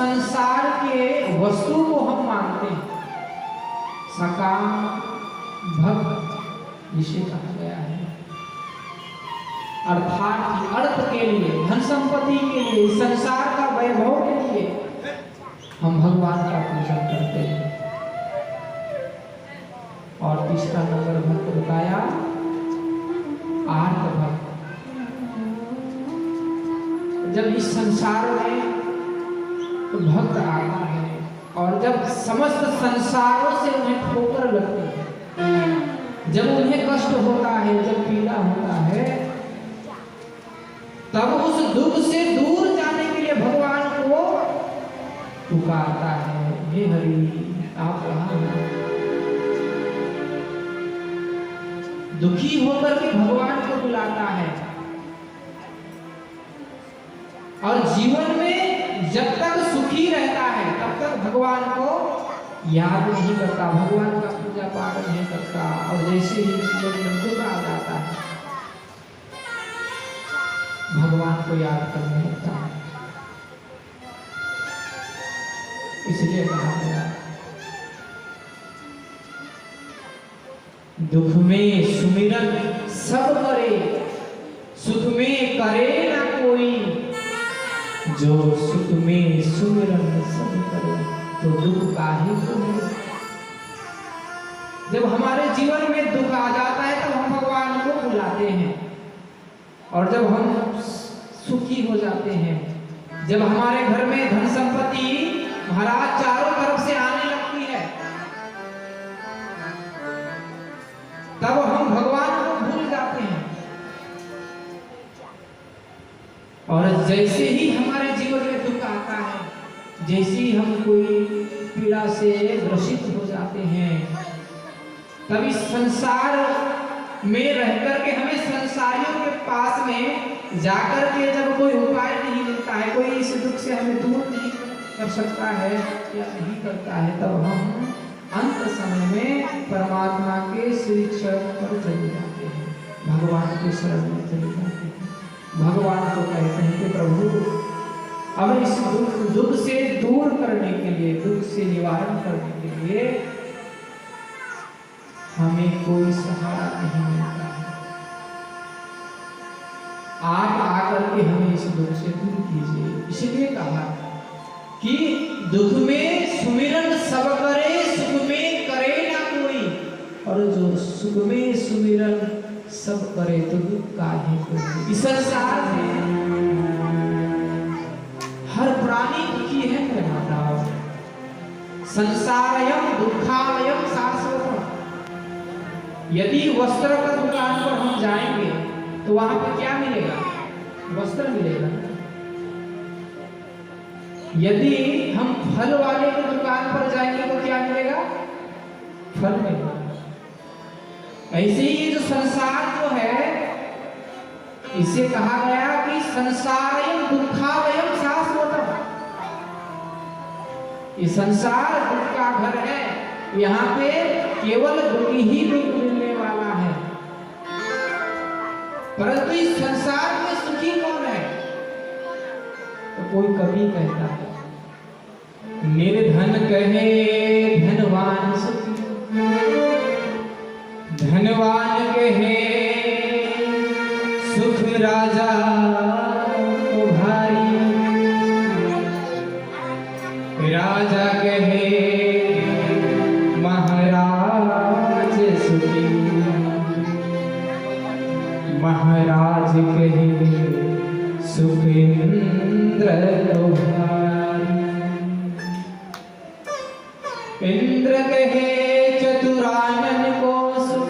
संसार के वस्तु को हम मानते हैं, सकाम भक्त जिसे कहा गया है, अर्थात अर्थ के लिए, धन संपत्ति के लिए, संसार का वैभव के लिए हम भगवान का पूजन करते हैं। और तीसरा नंबर भक्त बताया आर्त भक्त। जब इस संसार में तो भक्त आता है और जब समस्त संसारों से उन्हें ठोकर लगती है, जब उन्हें कष्ट होता है, जब पीड़ा होता है, तब उस दुख से दूर जाने के लिए भगवान को पुकारता है, हे हरि आप कहाँ हो। दुखी होकर के भगवान को बुलाता है और जीवन में जब तक सुखी रहता है तब तक भगवान को याद नहीं करता, भगवान का पूजा पाठ नहीं करता। और जैसे ही जीवन में दुख आ जाता है भगवान को याद करने लगता है। इसलिए कहा गया दुख में सुमिरन सब करे, सुख में करे ना कोई, जो सुख में सुमिरन सब करे तो दुख काहे को है। जब हमारे जीवन में दुख आ जाता है तब हम भगवान को बुलाते हैं, और जब हम सुखी हो जाते हैं, जब हमारे घर में धन संपत्ति महाराज चारों तरफ से आने लगती है, तब हम भगवान को भूल जाते हैं। और जैसे ही हमारे जीवन में दुख आता है, जैसे ही हम कोई पीड़ा से ग्रसित हो जाते हैं, तब इस संसार में रहकर के हमें संसारियों के पास में जाकर के जब कोई उपाय नहीं मिलता है, कोई इस दुख से हमें दूर नहीं कर सकता है या नहीं करता है, तब हम अंत समय में परमात्मा के श्री चरण पर चले जाते हैं, भगवान के शरण में चले जाते हैं। भगवान को कहते हैं कि प्रभु अब इस दुख से दूर करने के लिए, दुख से निवारण करने के लिए हमें कोई सहारा नहीं मिलता है, आप आकर के हमें इस दुख से दूर कीजिए। इसलिए कहा कि दुख में सुमिरन सब करे, सुख में करे ना कोई, और जो सुख में सुमिरन सब करे तो दुख काहे को। इस संसार में हर प्राणी दुखी है मेरे माता। संसारयम दुखालयम शाश्वतम। यदि वस्त्र का दुकान पर हम जाएंगे तो वहां पर क्या मिलेगा? वस्त्र मिलेगा। यदि हम फल वाले की दुकान पर जाएंगे तो क्या मिलेगा? फल मिलेगा। ऐसे ही ये जो संसार जो है, इसे कहा गया कि संसारयम दुखालयम शाश्वतम। ये संसार दुख का घर है, यहाँ पे केवल दुख ही दुख मिलने वाला है। परंतु इस संसार में सुखी कौन है? तो कोई कवि कहता है, निर्धन कहे धनवान सुखी, धनवान कहे सुख राजा को भारी, राजा कहे महाराज सुखी, महाराज कहे सुख इंद्र को भारी, इंद्र कहे चतुरानन को सुख।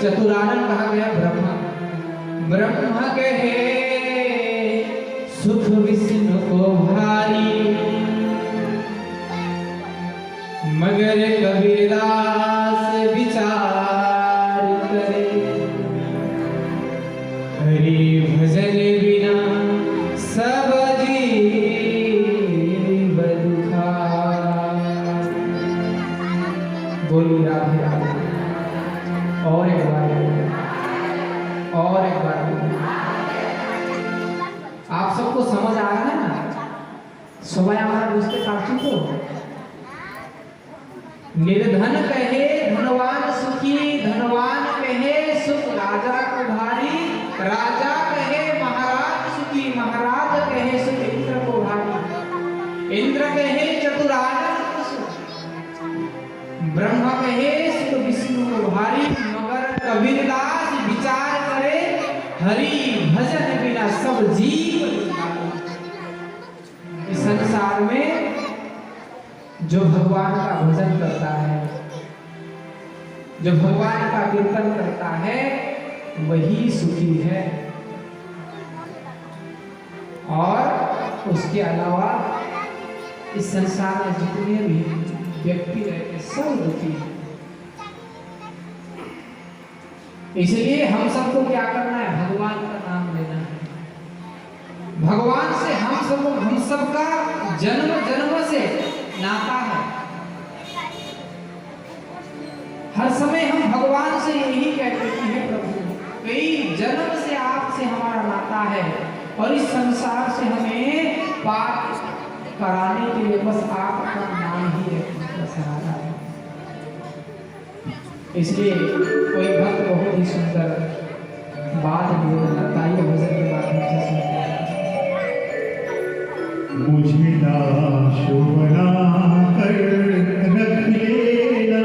चतुरानन कहा गया ब्रह्मा, ब्रह्मा कहे सुख विष्णु को भारी, मगर कबीरदास विचार करे, हरि भजन बिना सब जीव दुखार। बोली राधे राधे। और एक बार, और एक बार। आप सबको समझ आ रहा है ना? सबाई हमारा बुझते पारছি তো निर्धन कहे धनवान सुखी धनवान कहे सुख राजा को भारी राजा कहे महाराज सुखी महाराज कहे सुख इंद्र को भारी इंद्र कहे चतुरानन को सुख ब्रह्मा कहे सुख विष्णु को भारी मगर कबीरदास विचार करे हरि भजन बिना सब जीव इस संसार में जो भगवान का भजन करता है जो भगवान का कीर्तन करता है वही सुखी है और उसके अलावा इस संसार में जितने भी व्यक्ति रहते सब दुखी है। इसलिए हम सबको क्या करना है भगवान का नाम लेना है। भगवान से हम सबका जन्म जन्म से नाता है। हर समय हम भगवान से यही कहते हैं प्रभु कई जन्म से आपसे हमारा नाता है और इस संसार से हमें पार कराने के लिए बस आपका नाम ही है सहारा है। इसलिए कोई भक्त बहुत ही सुंदर बात बताइए भजन के माध्यम से सुनते हैं। मुझे दास बना कर रख लेना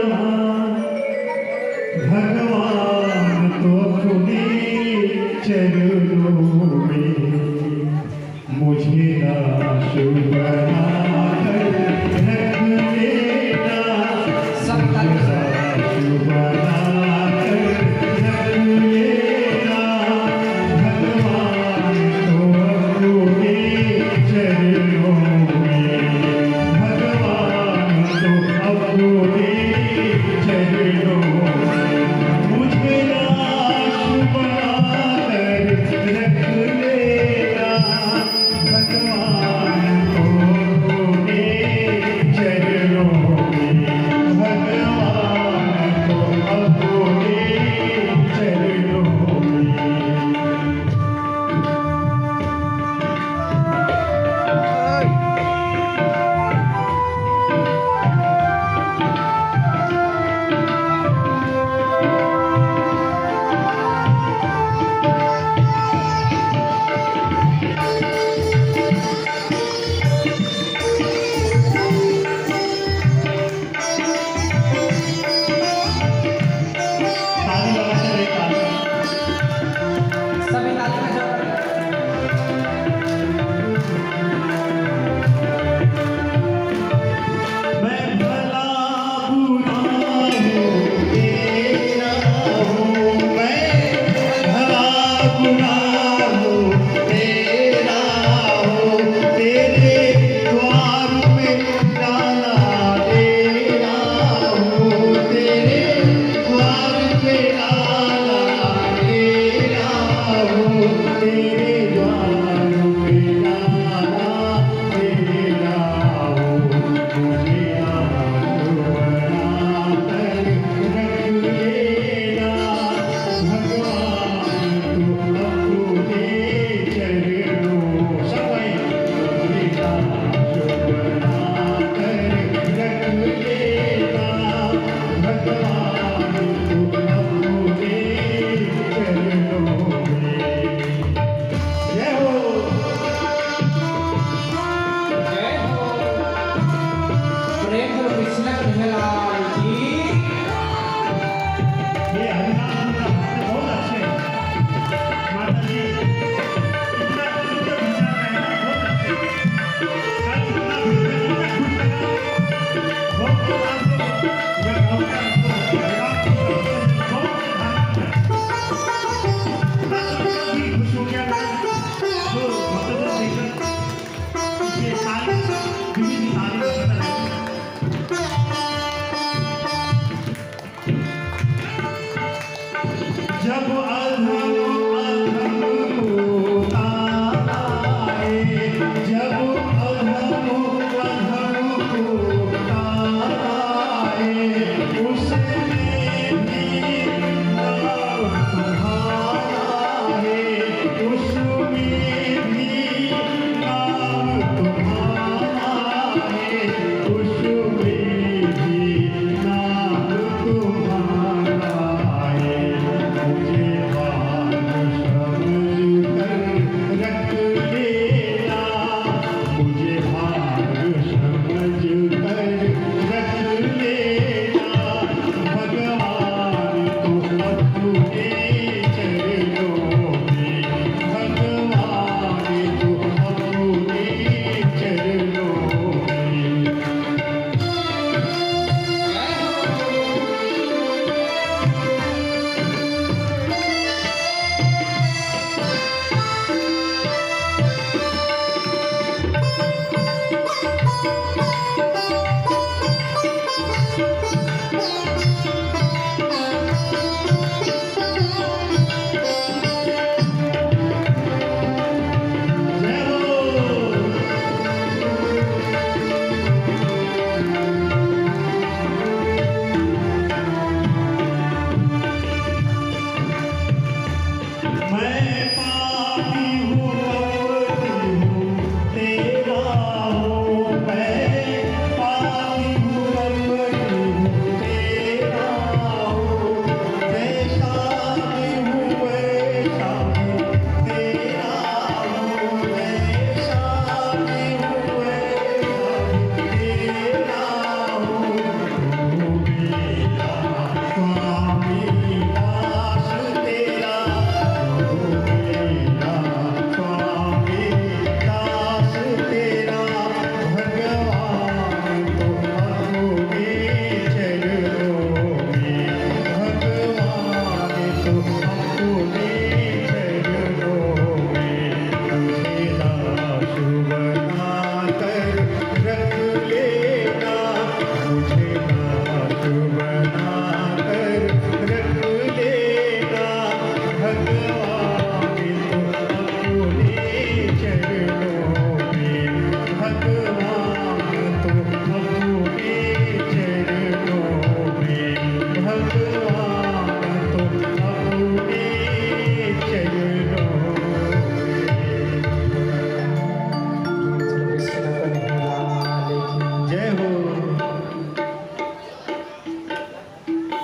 भगवान तो अपने चरणों में मुझे दास बना कर रख लेना सब दास बना कर रख लेना भगवान तो अपने चरणों में भगवान तो अपने चरणों में मुझे दास बना कर रख लेना भगवान तो अपने चरणों में भगवान तो अपने चरणों में सभी ताली बजाओ। मैं भला बुरा हूँ तेरा हूँ मैं भला बुरा हूँ तेरा हूँ तेरे द्वार में डाला तेरा हूँ तेरे द्वार पे डाला तेरा हूँ तेरे द्वार पे डाला तेरा हूँ मुझे आज बना कर रख लेना भगवान तू अपने चरणों सबाई मुझे आज बना कर रख लेना भगवान तू अपने चरणों में जय हो जय हो प्रेम कृष्ण कन्हैयालाल की ये हरिनाम का भक्त बहुत अच्छे हैं माता जी इतना शुद्ध विचार है ना बहुत अच्छे हैं कल इतना विचार मुझे खुश लगा बहुत आपको यह मौका आपको हरिनाम की बहुत धन्यवाद भी खुश हो गया मैं तो भक्तजन देखकर ये सारी विविध तारीफ करता रहता हूँ। जब अधम होता है जब अधम होता है उसमें भी नाम तुम्हारा है उसमें भी नाम तुम्हारा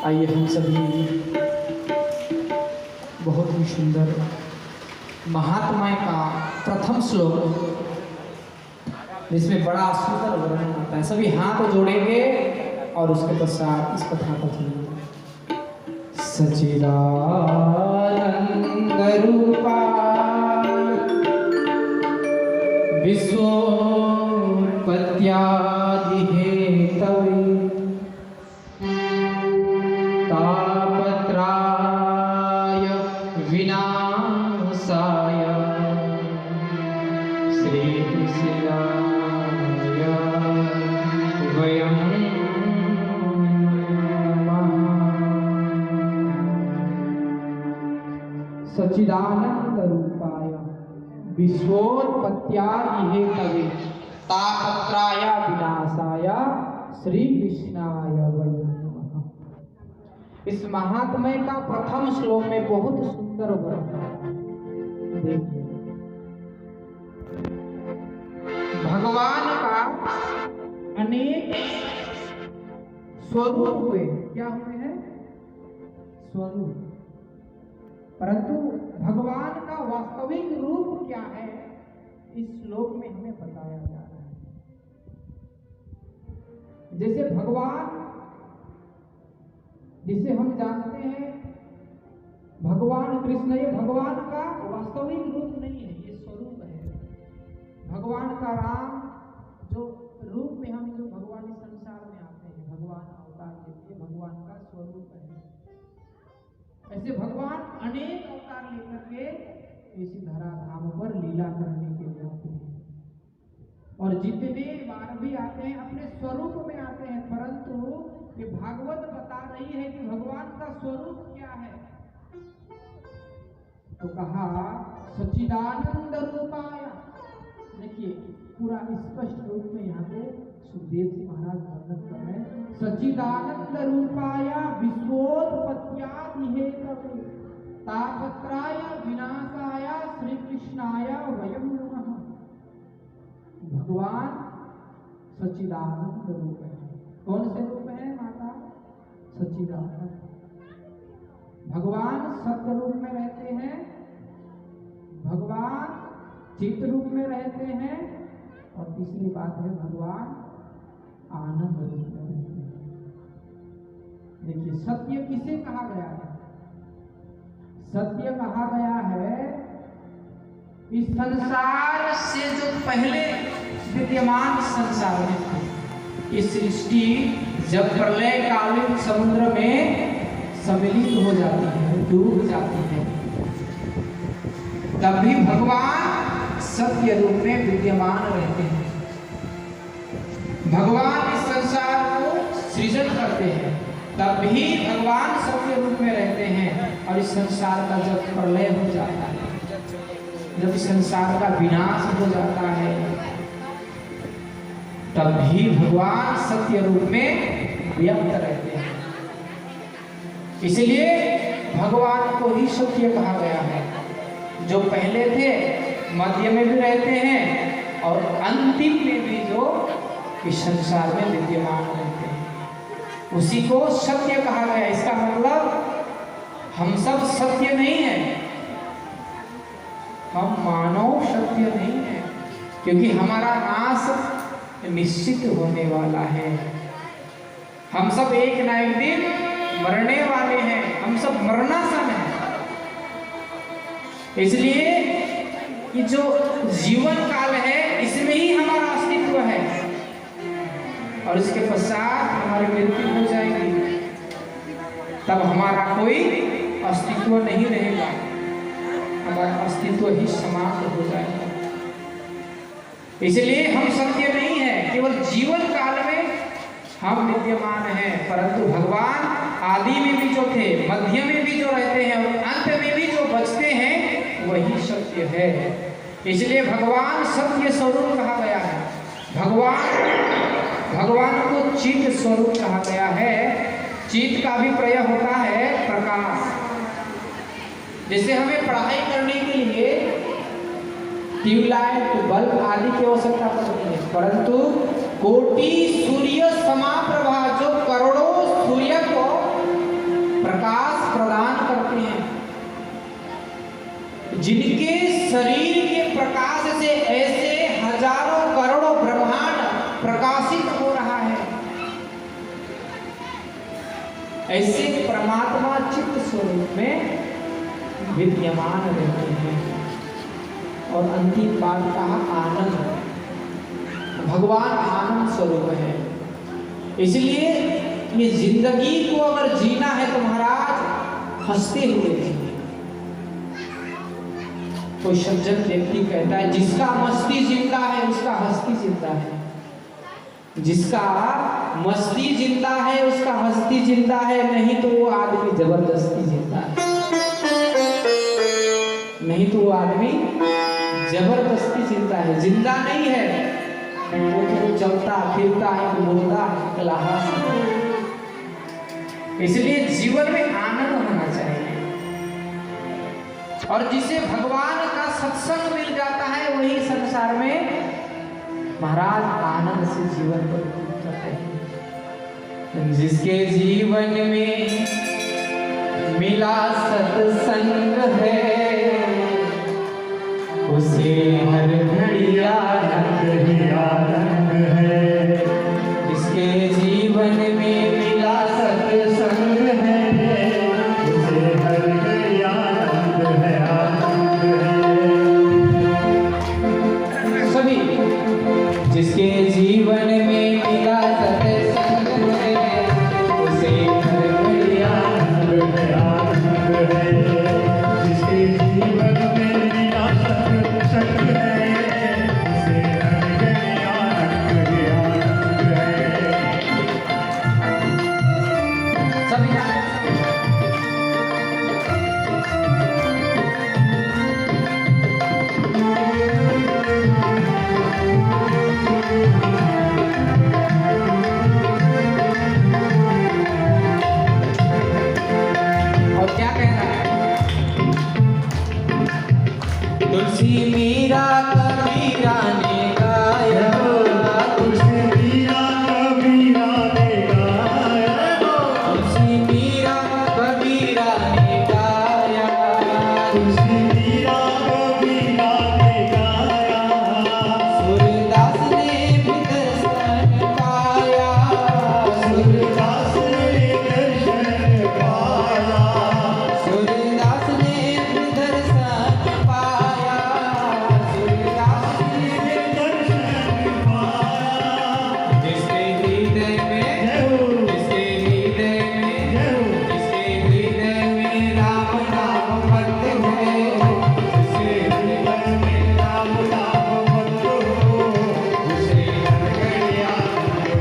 आइए हम सभी बहुत ही सुंदर महात्मा का प्रथम श्लोक, जिसमें बड़ा सुंदर वर्णन होता है, सभी हाथ जोड़ेंगे और उसके पश्चात इस कथा को सुनेंगे। सच्चिदानंद रूपाय विश्वोत्पत्त्यादि हेतवे तापत्राय विनाशाय श्रीकृष्णाय वयं नमः। सच्चिदानंद रूपाय विश्वोत्पत्त्यादि हेतवे तापत्राय विनाशाय श्री कृष्णाय वयं नमः। इस महात्म्य का प्रथम श्लोक में बहुत सुंदर वर्णन देखिए। भगवान का अनेक स्वरूप हुए, क्या हुए हैं? स्वरूप। परंतु भगवान का वास्तविक रूप क्या है, इस श्लोक में हमें बताया जा रहा है। जैसे भगवान, जिसे हम जानते हैं भगवान कृष्ण, ये भगवान का वास्तविक रूप नहीं है, ये स्वरूप है। भगवान का राम जो रूप में हम जो भगवान इस संसार में आते हैं, भगवान अवतार लेते हैं, भगवान का स्वरूप है। ऐसे भगवान अनेक अवतार लेकर के इसी धराधाम पर लीला करने के लिए आते हैं, और जितने बार भी आते हैं अपने स्वरूप में आते हैं। परंतु ये भागवत बता रही है कि भगवान का स्वरूप क्या है। तो कहा सच्चिदानंद रूपाय। देखिए पूरा स्पष्ट रूप में यहाँ पे सुखदेव जी महाराज वर्णन कर रहे हैं। सच्चिदानंद रूपाय विश्वोत्पत्त्यादि हेतवे तापत्राय विनाशाय श्री कृष्णाय वयं नमः। भगवान सच्चिदानंद रूप है। कौन से रूप है माता? सच्चिदानंद। भगवान सत्य रूप में रहते हैं, भगवान चित्त रूप में रहते हैं, और तीसरी बात है भगवान आनंद रूप में रहते हैं। देखिए सत्य किसे कहा गया है? सत्य कहा गया है इस संसार से जो पहले विद्यमान संसार में था। ये सृष्टि जब प्रलय कालीन समुद्र में सम्मिलित हो जाती है, डूब जाती है, तब भी भगवान सत्य रूप में विद्यमान रहते हैं। भगवान इस संसार को सृजन करते हैं, तब भी भगवान सत्य रूप में रहते हैं। और इस संसार का जब प्रलय हो जाता है, जब इस संसार का विनाश हो जाता है, तब भी भगवान सत्य रूप में व्यक्त रहते हैं। इसलिए भगवान को ही सत्य कहा गया है। जो पहले थे, मध्य में भी रहते हैं, और अंतिम में भी जो इस संसार में विद्यमान रहते हैं, उसी को सत्य कहा गया। इसका मतलब हम सब सत्य नहीं है, हम मानव सत्य नहीं है, क्योंकि हमारा नाश निश्चित होने वाला है। हम सब एक ना एक दिन मरने वाले हैं, हम सब मरणासन हैं। इसलिए ये जो जीवन काल है, इसमें ही हमारा अस्तित्व है, और इसके पश्चात हमारी मृत्यु हो जाएगी, तब हमारा कोई अस्तित्व नहीं रहेगा, हमारा अस्तित्व ही समाप्त हो जाएगा। इसलिए हम सत्य नहीं है, केवल जीवन काल में हम विद्यमान हैं। परंतु भगवान आदि में भी जो थे, मध्य में भी जो रहते हैं, और अंत में भी जो बचते हैं, वही सत्य है। इसलिए भगवान सत्य स्वरूप कहा गया है। भगवान को चित स्वरूप कहा गया है। चित का भी प्रयोग होता है प्रकाश। जैसे हमें पढ़ाई करने के लिए ट्यूबलाइट, बल्ब आदि की आवश्यकता पड़ती है, परंतु कोटि सूर्य समाप्रभा, जो करोड़ों सूर्य को प्रकाश प्रदान करते हैं, जिनके शरीर के प्रकाश से ऐसे हजारों करोड़ों ब्रह्मांड प्रकाशित हो रहा है, ऐसे परमात्मा चित्त स्वरूप में विद्यमान रहते हैं। और अंतिम बात कहा आनंद, भगवान आनंद स्वरूप है। इसलिए ये जिंदगी को अगर जीना है तो महाराज हंसते हुए जिए। कोई सज्जन व्यक्ति कहता है जिसका मस्ती जिंदा है उसका हस्ती जिंदा है, जिसका मस्ती जिंदा है उसका हस्ती जिंदा है, नहीं तो वो आदमी जबरदस्ती जिंदा है, नहीं तो वो आदमी जबरदस्ती जिंदा है, जिंदा नहीं है, वो तो चलता फिरता है, मुर्दा कलाहा। इसलिए जीवन में आनंद होना चाहिए, और जिसे भगवान का सत्संग मिल जाता है वही संसार में महाराज आनंद से जीवन पर है। जिसके जीवन में मिला सत्संग है उसे हर घड़ी आनंद ही आनंद है। जिसके जीवन में मिला सत्संग है उसे हर घड़ी आनंद है, आनंद है। सभी जिसके जीवन में मिला सत्संग है उसे हर घड़ी आनंद है, आनंद है। जिसके जीवन में मिला सत्संग है उसे हर घड़ी आनंद है, आनंद है। सभी तुलसी मीरा कबीरा ने गाया, तुलसी मीरा कबीरा ने गाया, तुलसी मीरा कबीरा ने गाया, तुलसी मीरा कबीरा ने गाया। सूरदास ने भी दर्शन पाया, सूरदास ने दर्शन पाया, सूरदास ने भी दर्शन पाया, सूरदास ने दर्शन पाया। जिसके हृदय में, जिसके हृदय में, जिसके हृदय में राम नाम मत है, जिसके हृदय में राम नाम मत हो, उसे हर घड़ी आनंद है,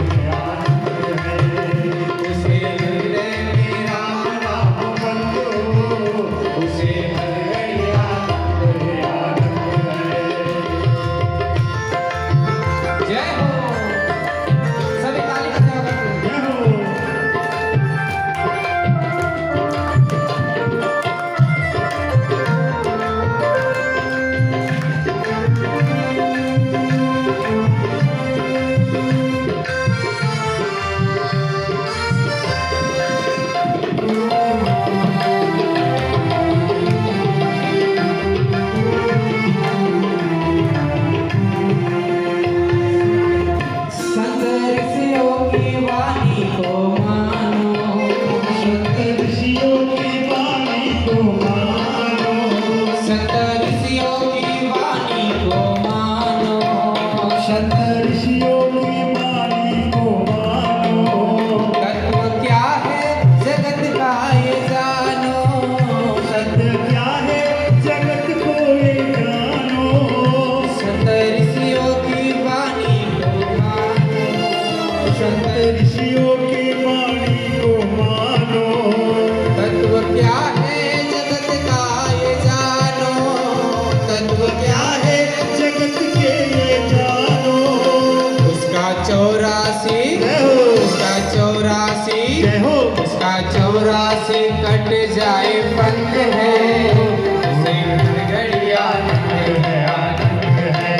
जिसके हृदय में राम नाम मत हो, उसे हर घड़ी आनंद है, आनंद है। जय हो, सभी ताली का सेवा करते हैं। जय हो। संत ऋषियों की वाणी को मानो, संत ऋषियों की वाणी को मानो, संत ऋषियों की वाणी को मानो, संत ऋषियों की वाणी को मानो। तत्व क्या है जगत का ये जानो, सत्य क्या है जगत को ये जानो। संत ऋषियों की वाणी को मानो, संत ऋषियों की वाणी को मानो। तत्व क्या है जगत का ये जानो, तत्व क्या है जगत के ये जानो। उसका 84 उसका 84 उसका 84 कट जाए पंथ है, उसे हर घड़ी आनंद है, आनंद है।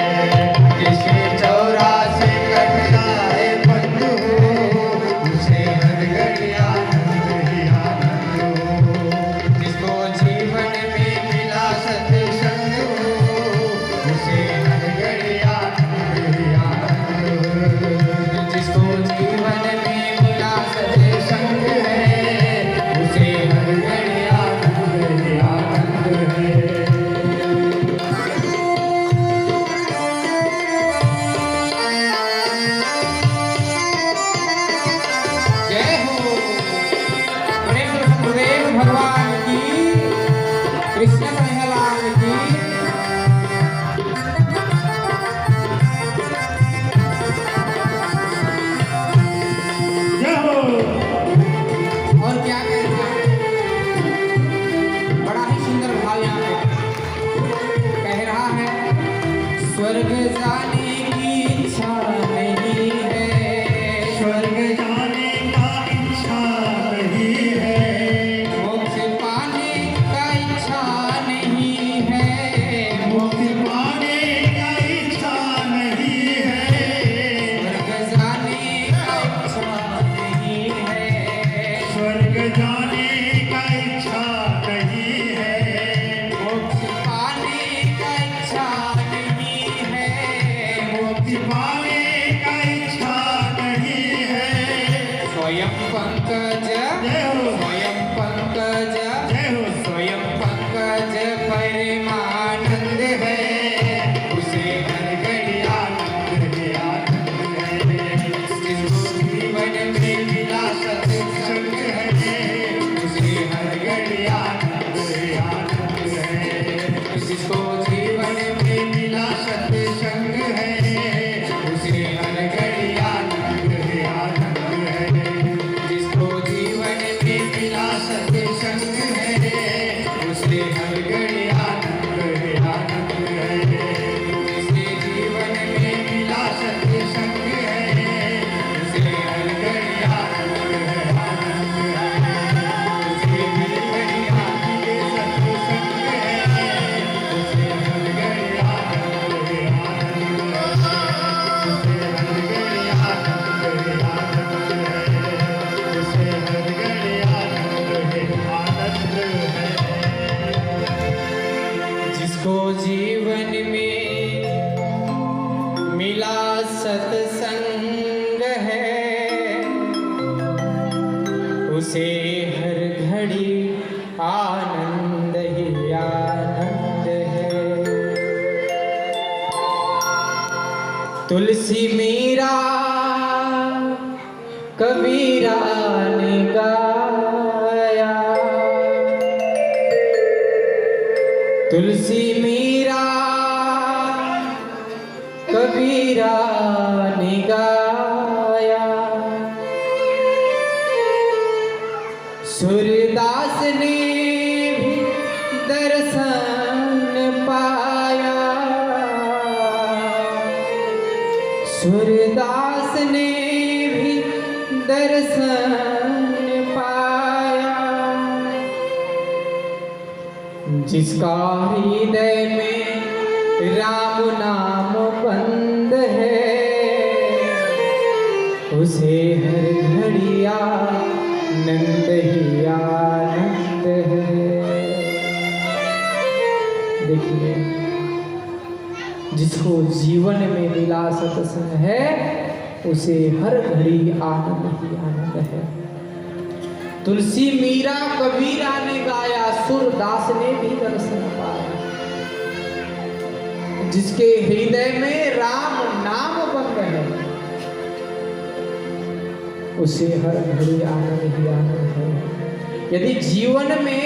जिसके 84 कट जाए पंथ हो, उसे हर घड़ी आनंद ही आनंद हो। भगवान की, कृष्ण कन्हैया की। जय हो। और क्या कहना है, बड़ा ही सुंदर भाव यहाँ पे कह रहा है, स्वर्ग जाने की इच्छा नहीं है, स्वर्ग जाने का इच्छा नहीं है, मोक्ष पाने का इच्छा नहीं है, मुक्ति पाने का इच्छा नहीं है, स्वर्ग जाने का इच्छा नहीं है, स्वर्ग जाने का इच्छा नहीं है, मोक्ष पाने का इच्छा नहीं है, मुक्ति पाने का इच्छा नहीं है। स्वयं पंकज, जय हो। स्वयं पंकज, जय हो। स्वयं पंकज परमानंद है, उसे हर घड़ी आनंद है, आनंद है, जिसको जीवन में मिला सत्संग है, उसे हर घड़ी आनंद है, आनंद है, जिसको जीवन में मिला सत्संग है, उसे हर घड़ी आनंद है, आनंद है, जिसको जीवन में मिला सत्संग है, उसे हर घड़ी आनंद है, आनंद है, जिसके जीवन में मिला सत्संग है, उसे हर घड़ी आनंद है, आनंद है, जिसके जीवन में सत्संग है, उसे हर घड़ी आनंद है, आनंद है, उसे हर घड़ी आनंद है, आनंद है, उसे हर घड़ी आनंद है, आनंद है। जिसको जीवन में मिला सत्संग है, उसे हर घड़ी आनंद ही आनंद है। तुलसी मीरा कबीरा ने गाया, तुलसी मीरा कबीरा ने गाया, सूरदास ने भी दर्शन पाया, सूरदास ने भी दर्शन पाया, जिसका हृदय में राम नाम बंद है, उसे हर घड़ी आनंद ही आनंद है। देखिए, जिसको जीवन में मिला सत्संग है, उसे हर घड़ी आनंद ही आनंद है। तुलसी मीरा कबीरा ने गाया, सूरदास ने भी दर्शन पाया, जिसके हृदय में राम नाम बंद है, उसे हर घड़ी आनंद ही आनंद है। यदि जीवन में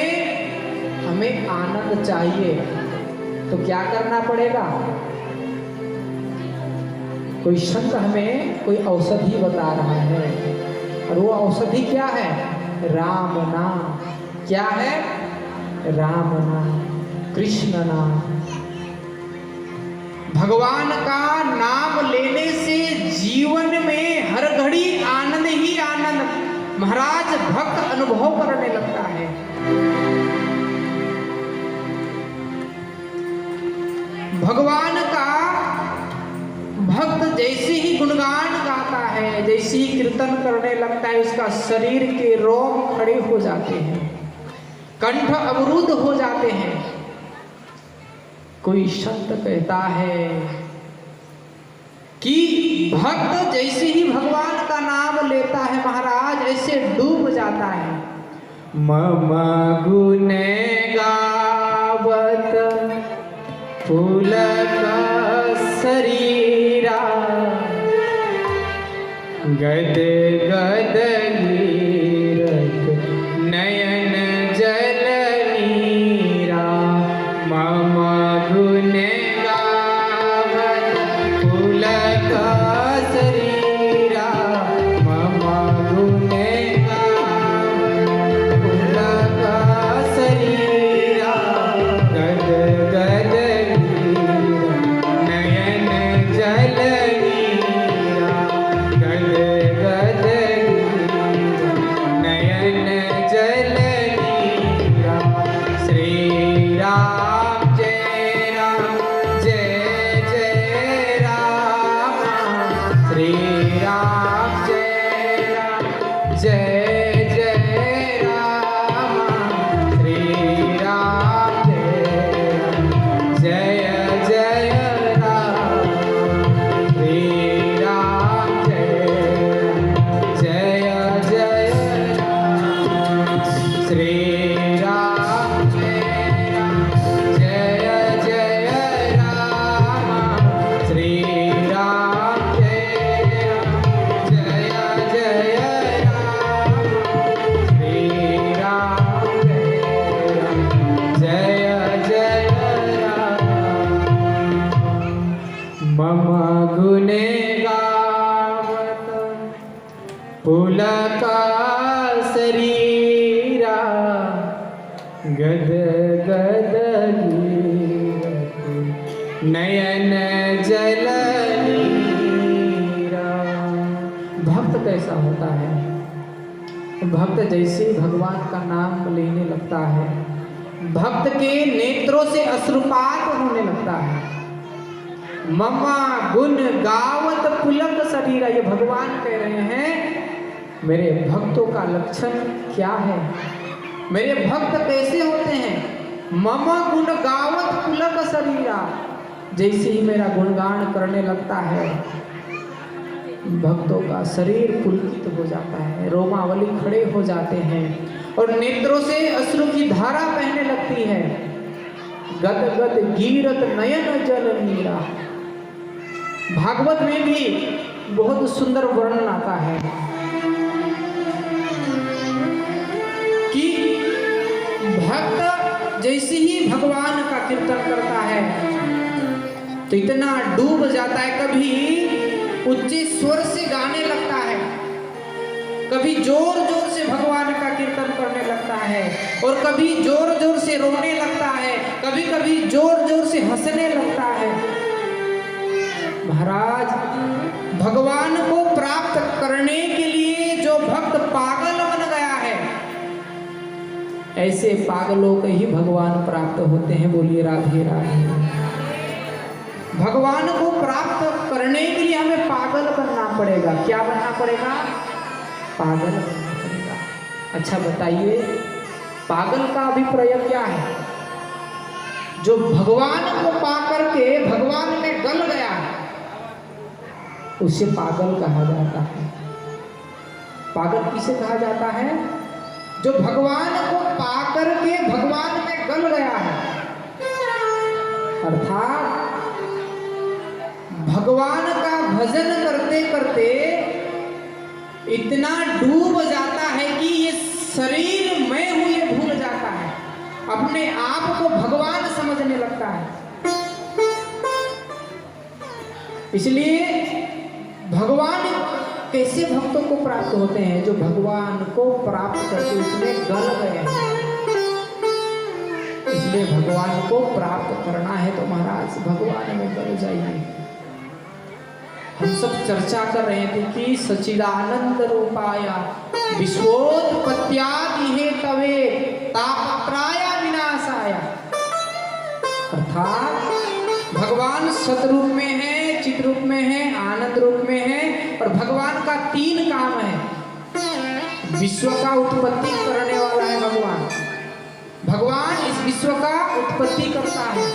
हमें आनंद चाहिए तो क्या करना पड़ेगा? कोई संत हमें कोई औषधि बता रहा है, और वो औषधि क्या है? राम नाम। क्या है? राम नाम, कृष्ण नाम। भगवान का नाम लेने से जीवन में हर घड़ी आनंद ही आनंद महाराज भक्त अनुभव करने लगता है। भगवान का भक्त जैसे ही गुणगान गाता है, जैसे ही कीर्तन करने लगता है, उसका शरीर के रोम खड़े हो जाते हैं, कंठ अवरुद्ध हो जाते हैं। कोई संत कहता है कि भक्त जैसे ही भगवान का नाम लेता है महाराज, ऐसे डूब जाता है। मम गुण गावत पुलक शरीरा, गद गद गिरत नयन जल श्री राम जय जय राम, श्री राम जय जय राम, श्री राम जय जय राम। मम गुणे गावत पुलक शरीरा, गद गद गिरत नयन जल नीरा। भक्त कैसा होता है? भक्त जैसे भगवान का नाम लेने लगता है, भक्त के नेत्रों से अश्रुपात होने लगता है। ममा गुण गावत पुलक शरीरा, ये भगवान कह रहे हैं मेरे भक्तों का लक्षण क्या है, मेरे भक्त कैसे होते हैं। मम गुण गावत पुलक शरीरा, जैसे ही मेरा गुणगान करने लगता है भक्तों का शरीर पुलकित हो जाता है, रोमावली खड़े हो जाते हैं और नेत्रों से अश्रु की धारा बहने लगती है। गद गद गीरत नयन जल नीरा। भागवत में भी बहुत सुंदर वर्णन आता है कि भक्त जैसे ही भगवान का कीर्तन करता है तो इतना डूब जाता है, कभी उच्च स्वर से गाने लगता है, कभी जोर जोर से भगवान का कीर्तन करने लगता है और कभी जोर जोर से रोने लगता है, कभी कभी जोर जोर से हंसने लगता है। महाराज, भगवान को प्राप्त करने के लिए जो भक्त पागल बन गया है, ऐसे पागलों को ही भगवान प्राप्त होते हैं। बोलिए राधे राधे। भगवान को प्राप्त करने के लिए हमें पागल बनना पड़ेगा। क्या बनना पड़ेगा? पागल बनना पड़ेगा। अच्छा बताइए, पागल का अभिप्राय क्या है? जो भगवान को पाकर के भगवान में गल गया है उसे पागल कहा जाता है। पागल किसे कहा जाता है? जो भगवान को पाकर के भगवान में गल गया है, अर्थात भगवान का भजन करते करते इतना डूब जाता है कि ये शरीर मैं हूं ये भूल जाता है, अपने आप को भगवान समझने लगता है। इसलिए भगवान कैसे भक्तों को प्राप्त होते हैं? जो भगवान को प्राप्त करके उसमें गल गए हैं। इसलिए भगवान को प्राप्त करना है तो महाराज भगवान में गल जाइए। हम सब चर्चा कर रहे थे कि सच्चिदानंद रूपाया विश्वोत्पत्त्यादि हेतवे तापत्राया विनाशाया, अर्थात भगवान सतरूप में है, चित रूप में है, आनंद रूप में है और भगवान का 3 काम है। विश्व का उत्पत्ति करने वाला है भगवान। भगवान इस विश्व का उत्पत्ति करता है,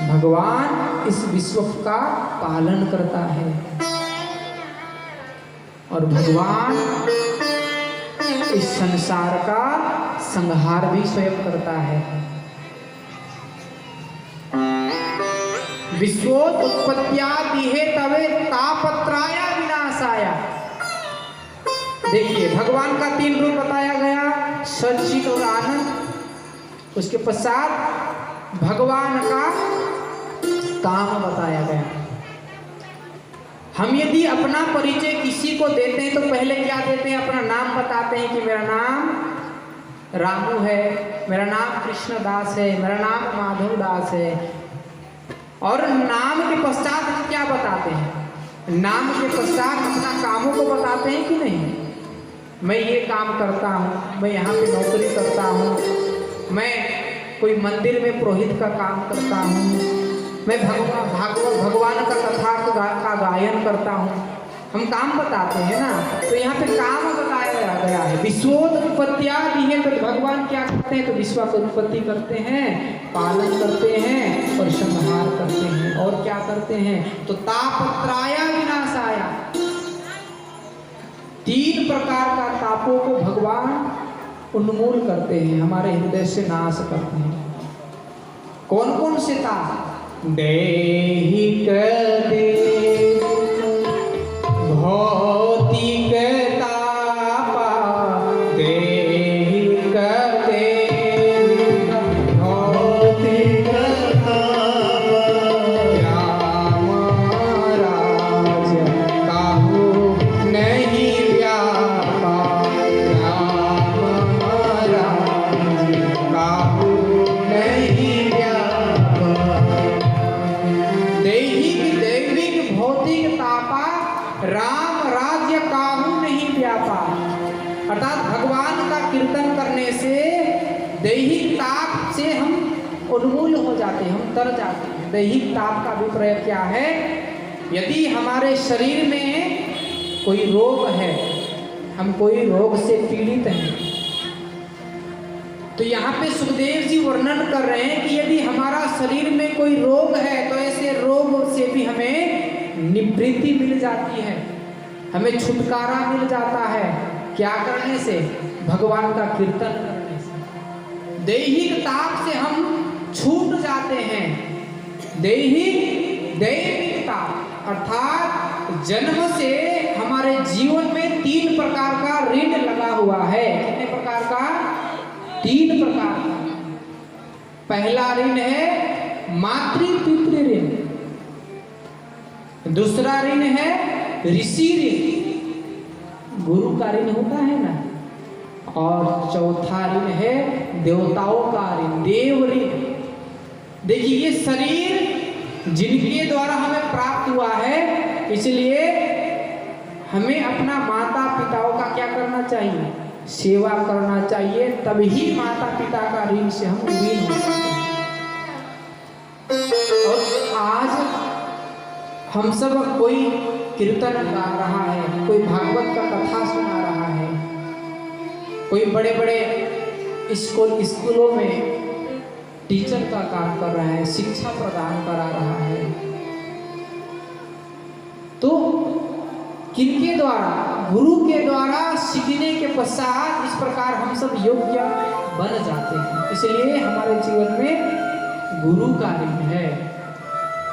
भगवान इस विश्व का पालन करता है और भगवान इस संसार का संहार भी स्वयं करता है। विश्वोत्पत्त्यादि हेतवे तापत्राया विनाशाया। देखिए भगवान का 3 रूप बताया गया, सच्चित और आनंद। उसके पश्चात भगवान का काम बताया गया। हम यदि अपना परिचय किसी को देते हैं तो पहले क्या देते हैं? अपना नाम बताते हैं कि मेरा नाम रामू है, मेरा नाम कृष्णदास है, मेरा नाम माधव दास है। और नाम के पश्चात क्या बताते हैं? नाम के पश्चात अपना कामों को बताते हैं कि नहीं? मैं ये काम करता हूँ, मैं यहाँ पे नौकरी करता हूँ, मैं कोई मंदिर में पुरोहित का काम करता हूँ, मैं भगवान का कथा का गायन करता हूँ। हम काम बताते हैं ना, तो यहाँ पे काम बताया गया है। विश्वोत्पत्त्यादि है तो भगवान क्या करते हैं? तो विश्व की उत्पत्ति करते हैं, पालन करते हैं और संहार करते हैं। और क्या करते हैं? तो तापत्राया विनाशाया, 3 प्रकार का तापों को भगवान उन्मूल करते हैं, हमारे हृदय से नाश करते हैं। कौन कौन से ताप? दैहिक देह, भौतिक तापा, दैहिक देह, भौतिक तापा, राम राज काहू नहीं व्यापा, राम राज काहू नहीं व्यापा। दैहिक दैविक भौतिक तापा, राम राज्य काहू नहीं व्यापा। अर्थात भगवान का कीर्तन करने से दैहिक ताप से हम उन्मूल हो जाते हैं, हम तर जाते हैं। दैहिक ताप का अभिप्राय क्या है? यदि हमारे शरीर में कोई रोग है, हम कोई रोग से पीड़ित हैं, तो यहाँ पे सुखदेव जी वर्णन कर रहे हैं कि यदि हमारा शरीर में कोई रोग है तो ऐसे रोग से भी हमें निवृत्ति मिल जाती है, हमें छुटकारा मिल जाता है। क्या करने से? भगवान का कीर्तन करने से। दैहिक ताप से हम छूट जाते हैं। दैविक ताप अर्थात जन्म से हमारे जीवन में 3 प्रकार का ऋण लगा हुआ है। कितने प्रकार का? 3 प्रकार का। पहला ऋण है मातृ पितृ ऋण, दूसरा ऋण है ऋषि ऋण, गुरु का ऋण होता है ना, और चौथा ऋण है देवताओं का ऋण, देव ऋण। देखिए ये शरीर जिनके द्वारा हमें प्राप्त हुआ है, इसलिए हमें अपना माता पिताओं का क्या करना चाहिए? सेवा करना चाहिए, तभी माता पिता का ऋण से हम ऋण हो सकते हैं। और आज हम सब कोई कीर्तन गा रहा है, कोई भागवत का कथा सुना रहा है, कोई बड़े बड़े स्कूलों में टीचर का काम कर रहा है, शिक्षा प्रदान करा रहा है, तो किनके द्वारा? गुरु के द्वारा सीखने के पश्चात इस प्रकार हम सब योग्य बन जाते हैं। इसलिए हमारे जीवन में गुरु का ऋण है।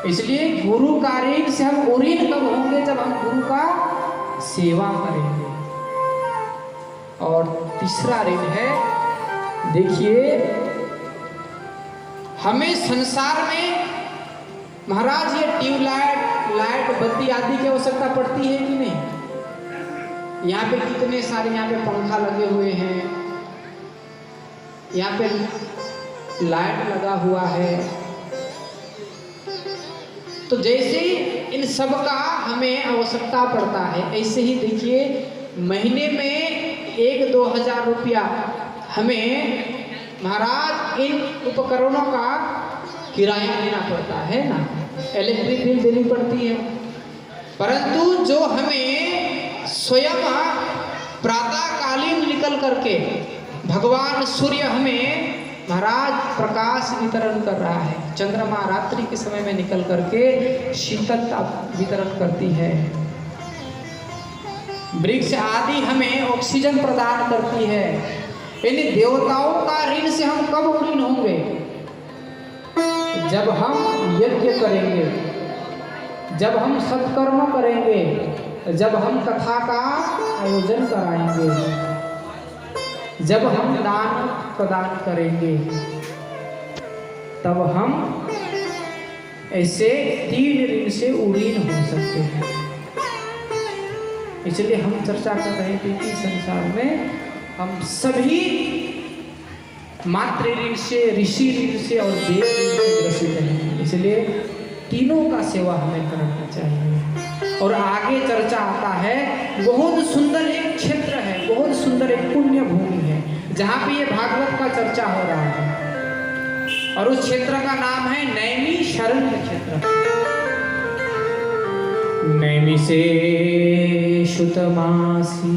इसलिए गुरु का ऋण से हम उऋण कब होंगे? जब हम गुरु का सेवा करेंगे। और तीसरा ऋण है, देखिए हमें संसार में महाराज ये ट्यूबलाइट, लाइट, बत्ती आदि की आवश्यकता पड़ती है कि नहीं? यहाँ पे कितने सारे यहाँ पे पंखा लगे हुए हैं, यहाँ पे लाइट लगा हुआ है। तो जैसे इन सब का हमें आवश्यकता पड़ता है, ऐसे ही देखिए महीने में 1-2 हज़ार रुपया हमें महाराज इन उपकरणों का किराया देना पड़ता है ना, इलेक्ट्रिक बिल देनी पड़ती है। परंतु जो हमें स्वयं प्रातःकालीन निकल करके भगवान सूर्य हमें महाराज प्रकाश वितरण कर रहा है, चंद्रमा रात्रि के समय में निकल करके शीतलता वितरण करती है, वृक्ष आदि हमें ऑक्सीजन प्रदान करती है। इन देवताओं का ऋण से हम कब ऋण होंगे? जब हम यज्ञ करेंगे, जब हम सत्कर्म करेंगे, जब हम कथा का आयोजन कराएंगे, जब हम दान प्रदान करेंगे, तब हम ऐसे 3 ऋण से उऋण हो सकते हैं। इसलिए हम चर्चा कर रहे थे कि संसार में हम सभी मातृ ऋण से, ऋषि ऋण से और देव ऋण से ग्रसित हैं। इसलिए तीनों का सेवा हमें करना चाहिए। और आगे चर्चा आता है, बहुत सुंदर एक क्षेत्र है, बहुत सुंदर एक पुण्य भूमि है जहाँ पे ये भागवत का चर्चा हो रहा है, और उस क्षेत्र का नाम है नैमिषारण्य क्षेत्र। नैमिषे शुतमासी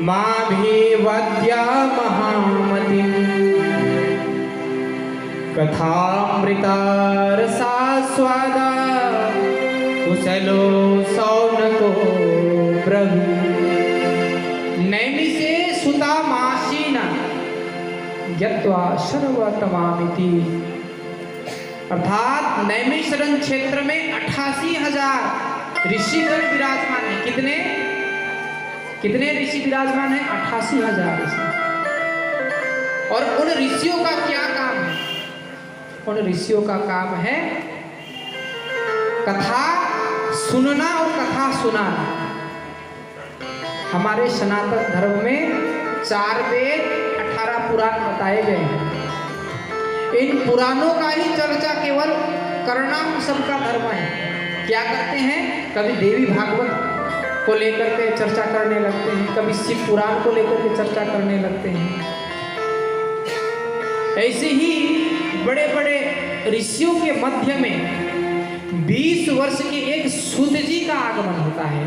माभिवद्या महामति कथामृता रसास्वादा कुशलो सौनको ब्रह्म। नैमिषे सुतमासीना, यत्वा सर्वतमामिति। अर्थात नैमिषारण्य क्षेत्र में 88,000 ऋषिगण विराजमान है। कितने ऋषि विराजमान है? 88,000 ऋषि। और उन ऋषियों का क्या काम है? उन ऋषियों का काम है कथा सुनना और कथा सुनाना। हमारे सनातन धर्म में 4 वेद 18 पुराण बताए गए हैं। इन पुराणों का ही चर्चा केवल करना हम सबका धर्म है। क्या करते हैं? कभी देवी भागवत को लेकर के चर्चा करने लगते हैं, कभी शिव पुराण को लेकर के चर्चा करने लगते हैं। ऐसे ही बड़े बड़े ऋषियों के मध्य में 20 वर्ष के एक सूत जी का आगमन होता है।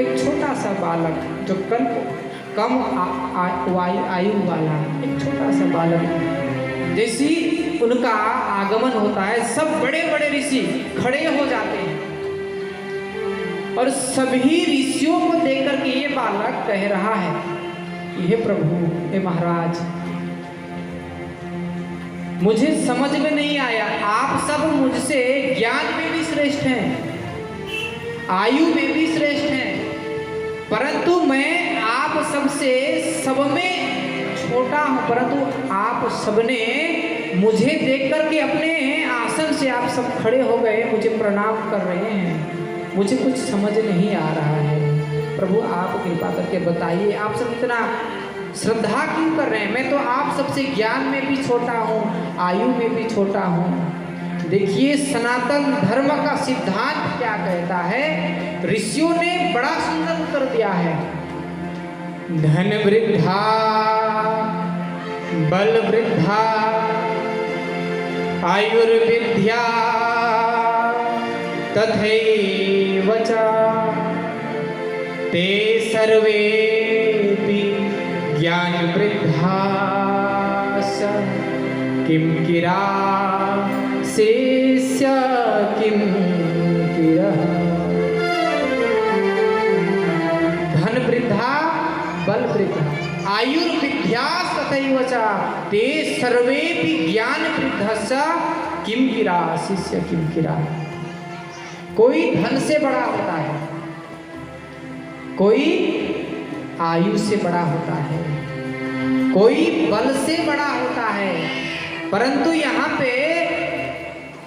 एक छोटा सा बालक जो कम आयु वाला, एक छोटा सा बालक, जैसी उनका आगमन होता है सब बड़े बड़े ऋषि खड़े हो जाते हैं और सभी ऋषियों को देखकर के ये बालक कह रहा है, हे प्रभु, हे महाराज, मुझे समझ में नहीं आया, आप सब मुझसे ज्ञान में भी श्रेष्ठ हैं, आयु में भी श्रेष्ठ हैं, परंतु मैं आप सबसे सब में छोटा हूं, परंतु आप सबने मुझे देख करके अपने आसन से आप सब खड़े हो गए, मुझे प्रणाम कर रहे हैं, मुझे कुछ समझ नहीं आ रहा है। प्रभु आप कृपा करके बताइए, आप सब इतना श्रद्धा क्यों कर रहे हैं? मैं तो आप सबसे ज्ञान में भी छोटा हूँ, आयु में भी छोटा हूँ। देखिए सनातन धर्म का सिद्धांत क्या कहता है। ऋषियों ने बड़ा सुंदर उत्तर दिया है। धन वृद्धा बल वृद्धा आयुर्विद्या तथैव च ते सर्वेपि ज्ञान वृद्धा किम किरा शेष्य किम किरः। धन वृद्धा बल वृद्धा आयुर्विद्या तथैव च ते सर्वेपि ज्ञान वृद्धस्य किम किरा शिष्य किम किरा। कोई धन से बड़ा होता है, कोई आयु से बड़ा होता है, कोई बल से बड़ा होता है, परंतु यहाँ पे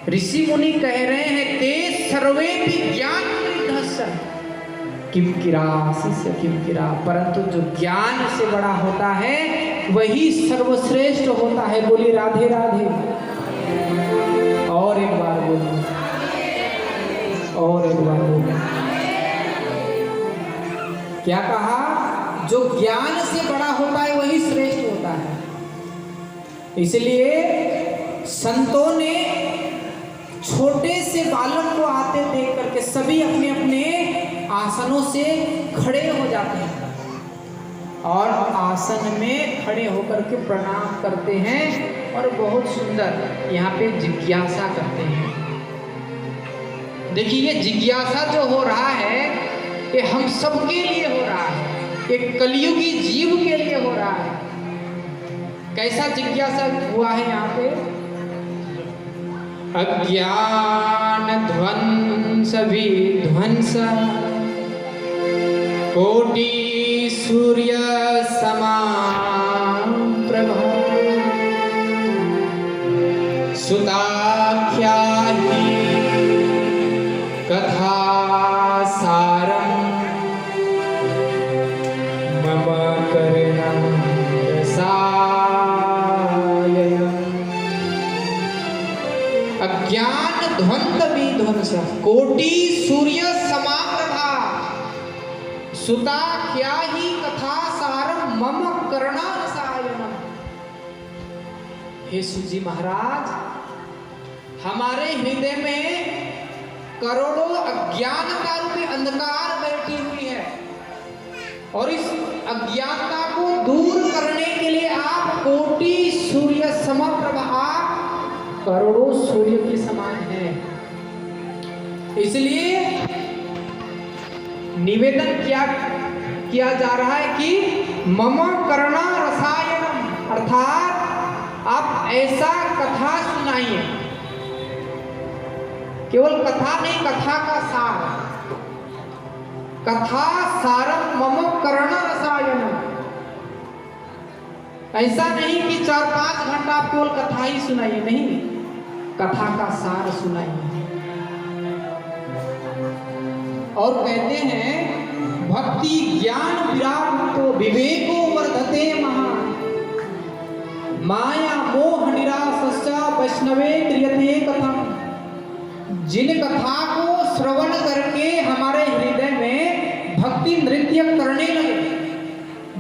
ऋषि मुनि कह रहे हैं ते सर्वे भी ज्ञान वृद्धस्य किम किरा शिष्य किम किरा। परंतु जो ज्ञान से बड़ा होता है वही सर्वश्रेष्ठ होता है। बोली राधे राधे। और एक बार बोली, और एक बार बोली। क्या कहा? जो ज्ञान से बड़ा होता है वही श्रेष्ठ होता है। इसलिए संतों ने छोटे से बालक को आते देख करके सभी अपने अपने आसनों से खड़े हो जाते हैं और आसन में खड़े होकर के प्रणाम करते हैं और बहुत सुंदर यहाँ पे जिज्ञासा करते हैं। देखिए ये जिज्ञासा जो हो रहा है ये हम सबके लिए हो रहा है, ये कलियुगी जीव के लिए हो रहा है। कैसा जिज्ञासा हुआ है यहाँ पे? अज्ञान ध्वंस विध्वंस कोटि सूर्य समान प्रभा सुताख्या ही कथा सारम मम करुणा अज्ञान ध्वंस विध्वंस कोटि सूर्य समाप्रभा सुता क्या ही कथा सारम मम करुणा रसायनम। हे सूजी महाराज, हमारे हृदय में करोड़ों अज्ञानता रूपी अंधकार बैठी हुई है और इस अज्ञानता को दूर करने के लिए आप कोटि सूर्य समप्रभा करोड़ों सूर्य के समान है। इसलिए निवेदन किया जा रहा है कि मम करुणा रसायनम, अर्थात आप ऐसा कथा सुनाइए, केवल कथा नहीं, कथा का सार, कथा सारम मम कर्ण रसायन। ऐसा नहीं कि 4-5 घंटा आप केवल कथा ही सुनाइए, नहीं, कथा का सार सुनाइए। और कहते हैं भक्ति ज्ञान विराट तो विवेको वर्धते महान, माया मोह निराशस्या वैष्णवे क्रियते कथम। जिन कथा को श्रवण करके हमारे हृदय में भक्ति नृत्य करने लगे,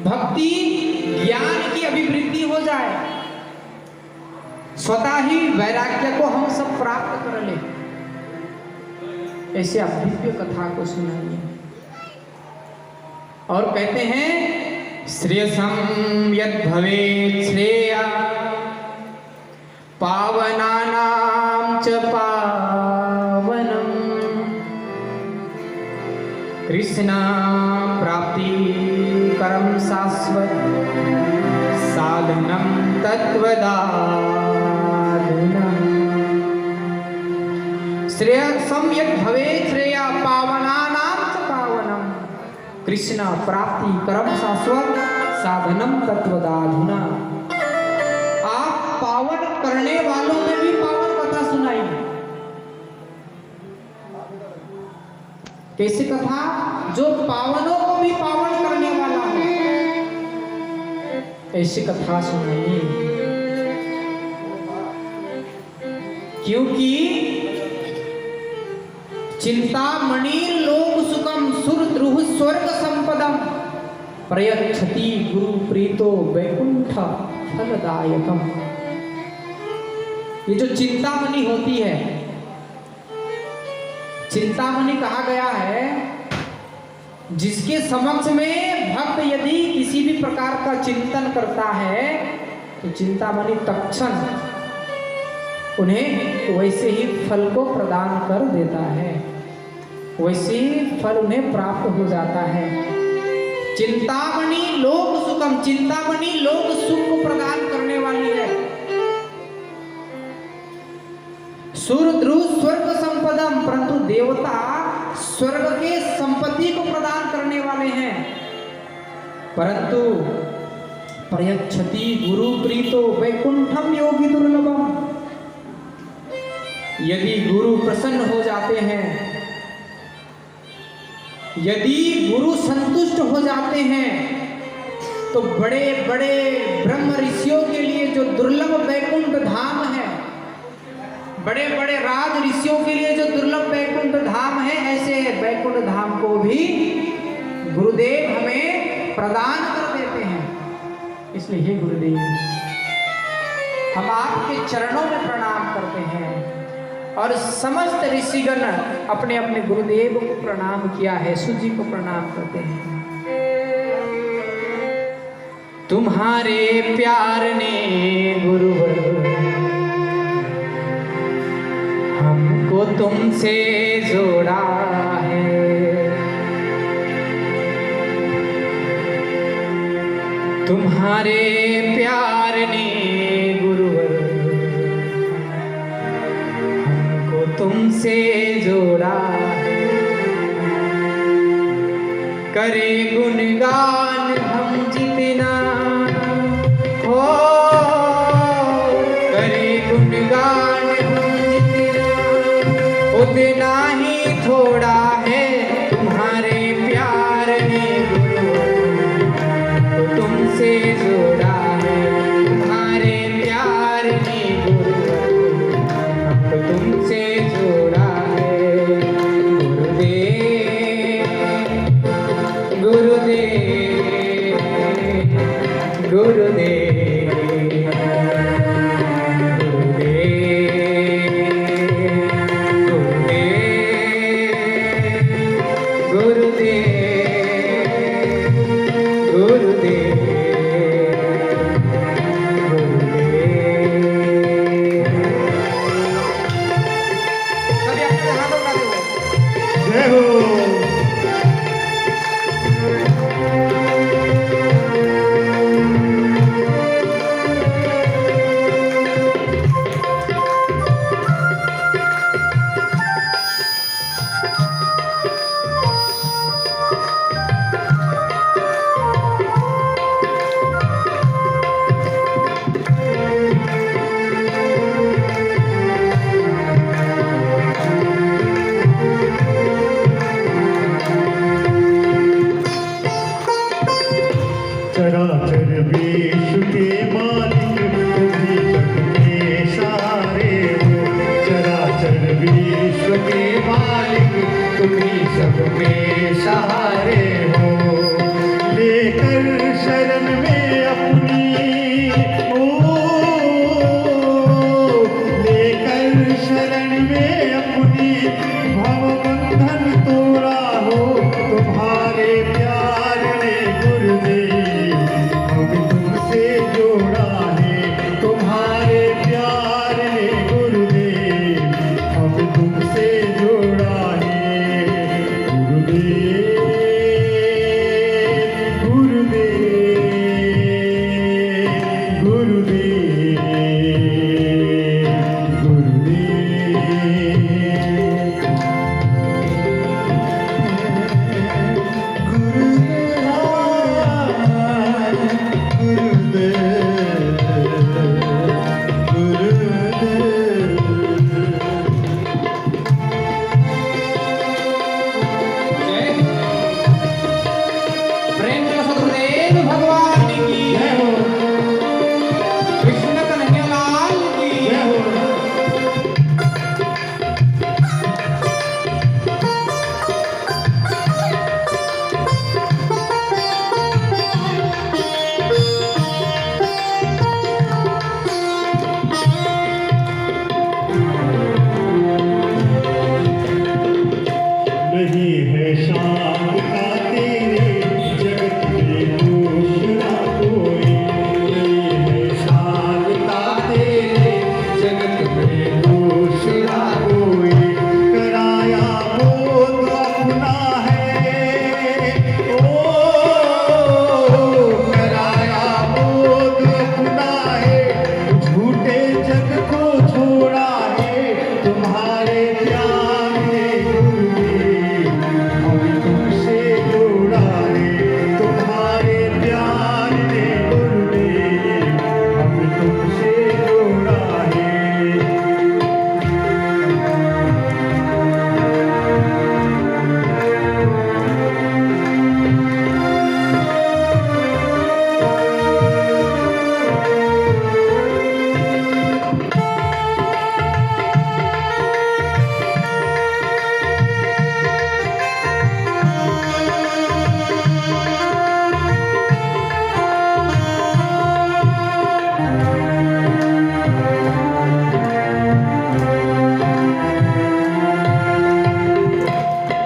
भक्ति ज्ञान की अभिवृद्धि हो जाए, स्वतः ही वैराग्य को हम सब प्राप्त कर ले, ऐसे आप दिव्य कथा को सुनाइए। और कहते हैं श्रेयसं यद् भवेत् श्रेया पावनानां च पावनम्, कृष्ण प्राप्ति करम शाश्वत साधनम तत्वदानुना। श्रेयसं यद् भवेत् श्रेया पावनानां च पावनम, कृष्ण प्राप्ति करम शाश्वत साधनम तत्वदानुना। आप पावन करने वालों में भी पावन कथा सुनाइए। कैसे कथा? जो पावनों को भी पावन करने वाला हो, ऐसी कथा सुनाइए। क्योंकि चिंतामणि लोक सुखम सुरद्रुह स्वर्ग संपदम प्रयच्छति गुरु प्रीतो वैकुंठ फलदायकम। ये जो चिंतामणि होती है, चिंतामणि कहा गया है जिसके समक्ष में भक्त यदि किसी भी प्रकार का चिंतन करता है तो चिंतामणि तत्क्षण उन्हें वैसे ही फल को प्रदान कर देता है, वैसे ही फल उन्हें प्राप्त हो जाता है। चिंतामणि लोक सुखम, चिंतामणि लोक सुख को प्रदान करने वाली है। सुरद्रुह स्वर्ग संपदम, परंतु देवता स्वर्ग के संपत्ति को प्रदान करने वाले हैं। परंतु प्रयच्छति गुरु प्रीतो वैकुंठम योगी दुर्लभम। यदि गुरु प्रसन्न हो जाते हैं, यदि गुरु संतुष्ट हो जाते हैं, तो बड़े बड़े ब्रह्म ऋषियों के लिए जो दुर्लभ वैकुंठ धाम है, बड़े बड़े राज ऋषियों के लिए जो दुर्लभ वैकुंठ धाम है, ऐसे वैकुंठ धाम को भी गुरुदेव हमें प्रदान कर देते हैं। इसलिए हे गुरुदेव, हम आपके चरणों में प्रणाम करते हैं और समस्त ऋषिगण अपने अपने गुरुदेव को प्रणाम किया है, सूजी को प्रणाम करते हैं। तुम्हारे प्यार ने गुरुवर हमको तुमसे जोड़ा है, तुम्हारे प्यार ने गुरुवर हमको तुमसे जोड़ा है। करे गुणगान हम जितना हो, करे गुणगान उतना ही थोड़ा है। तुम्हारे प्यार ने गुरुवर तो तुमसे जोड़ा है, तुम्हारे प्यार ने गुरुवर तो तुमसे जोड़ा है। गुरुदेव गुरुदेव गुरुदेव विश्व के मालिक तुम ही सबके सहारे हो। चराचर विश्व के मालिक तुम ही सबके सहारे हो। लेकर शरण में अपनी लेकर शरण में अपनी भव बंधन तोड़ा हो। तुम्हारे प्यार ने गुरुदेव हमें तुमसे जोड़ा है। तुम्हारे प्यार ने गुरुदेव हमें तुमसे जोड़ा है। गुरुदेव गुरुदेव गुरुदेव प्रेम का सदगुरुदेव भगवान की जय हो। कृष्ण कन्हैया लाल की जय हो। नहीं है शांता तेरे जगत में दूसरा कोई। नहीं है शांता तेरे जगत में दूसरा कोई। कराया बोध अपना है ओ। कराया बोध अपना है। झूठे जग को छोड़ा है। तुम्हारे प्यार ने गुरुदेव हमें तुमसे जोड़ा है। तुम्हारे प्यार ने गुरुदेव हमें तुमसे जोड़ा है।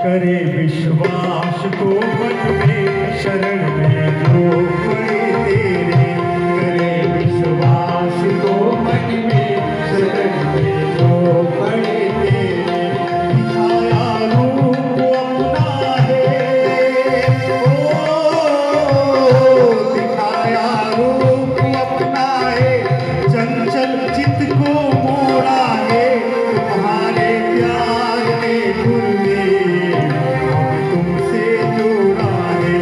करे विश्वास को मन में शरण में जो पड़े तेरे। करे विश्वास को मन में शरण में जो पड़े तेरे। दिखाया रूप अपना है ओ। दिखाया रूप अपना है। चंचल चित्त को मोड़ा है। तुम्हारे प्यार ने गुरुदेव हमें तुमसे जोड़ा है।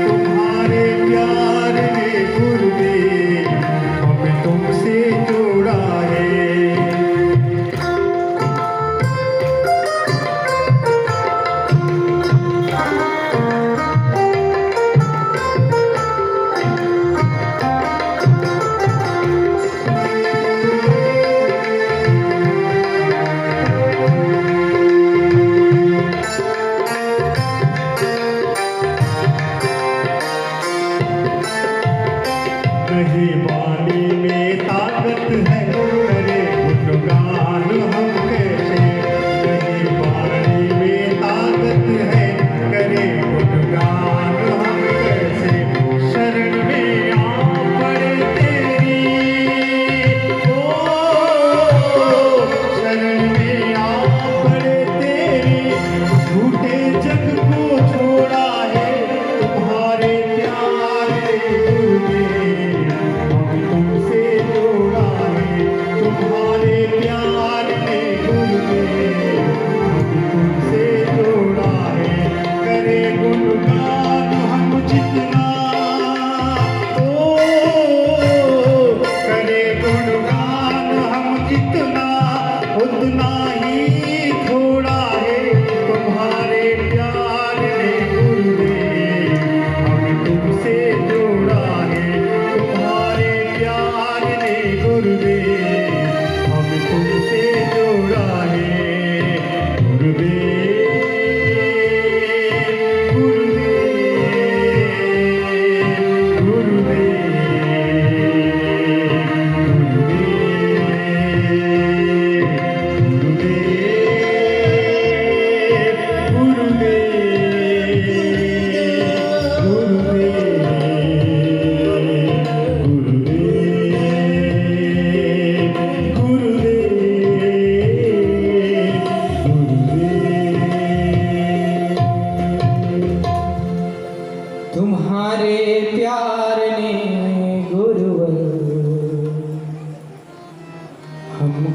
तुम्हारे प्यार ने गुरुदेव हमें तुमसे जोड़ा है। नहीं वाणी में ताकत है करे गुणगान हम कैसे। नहीं वाणी में ताकत है करे गुणगान हम कैसे। शरण में आ पड़े तेरी ओ। शरण में आ पड़े तेरी। झूठे जग को छोड़ा है। तुम्हारे प्यार ने गुरुदेव हमें तुमसे जोड़ा है। तुम्हारे प्यार ने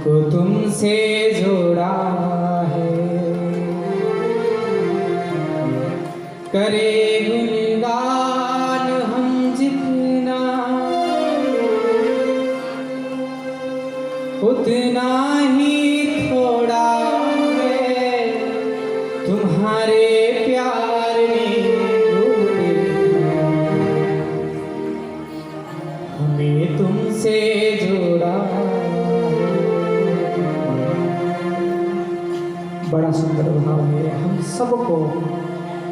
को तुमसे जोड़ा है। करे गुणगान हम जितना उतना ही थोड़ा है, तुम्हारे प्यार ने हमें तुमसे जोड़ा। बड़ा सुंदर भाव है। हम सबको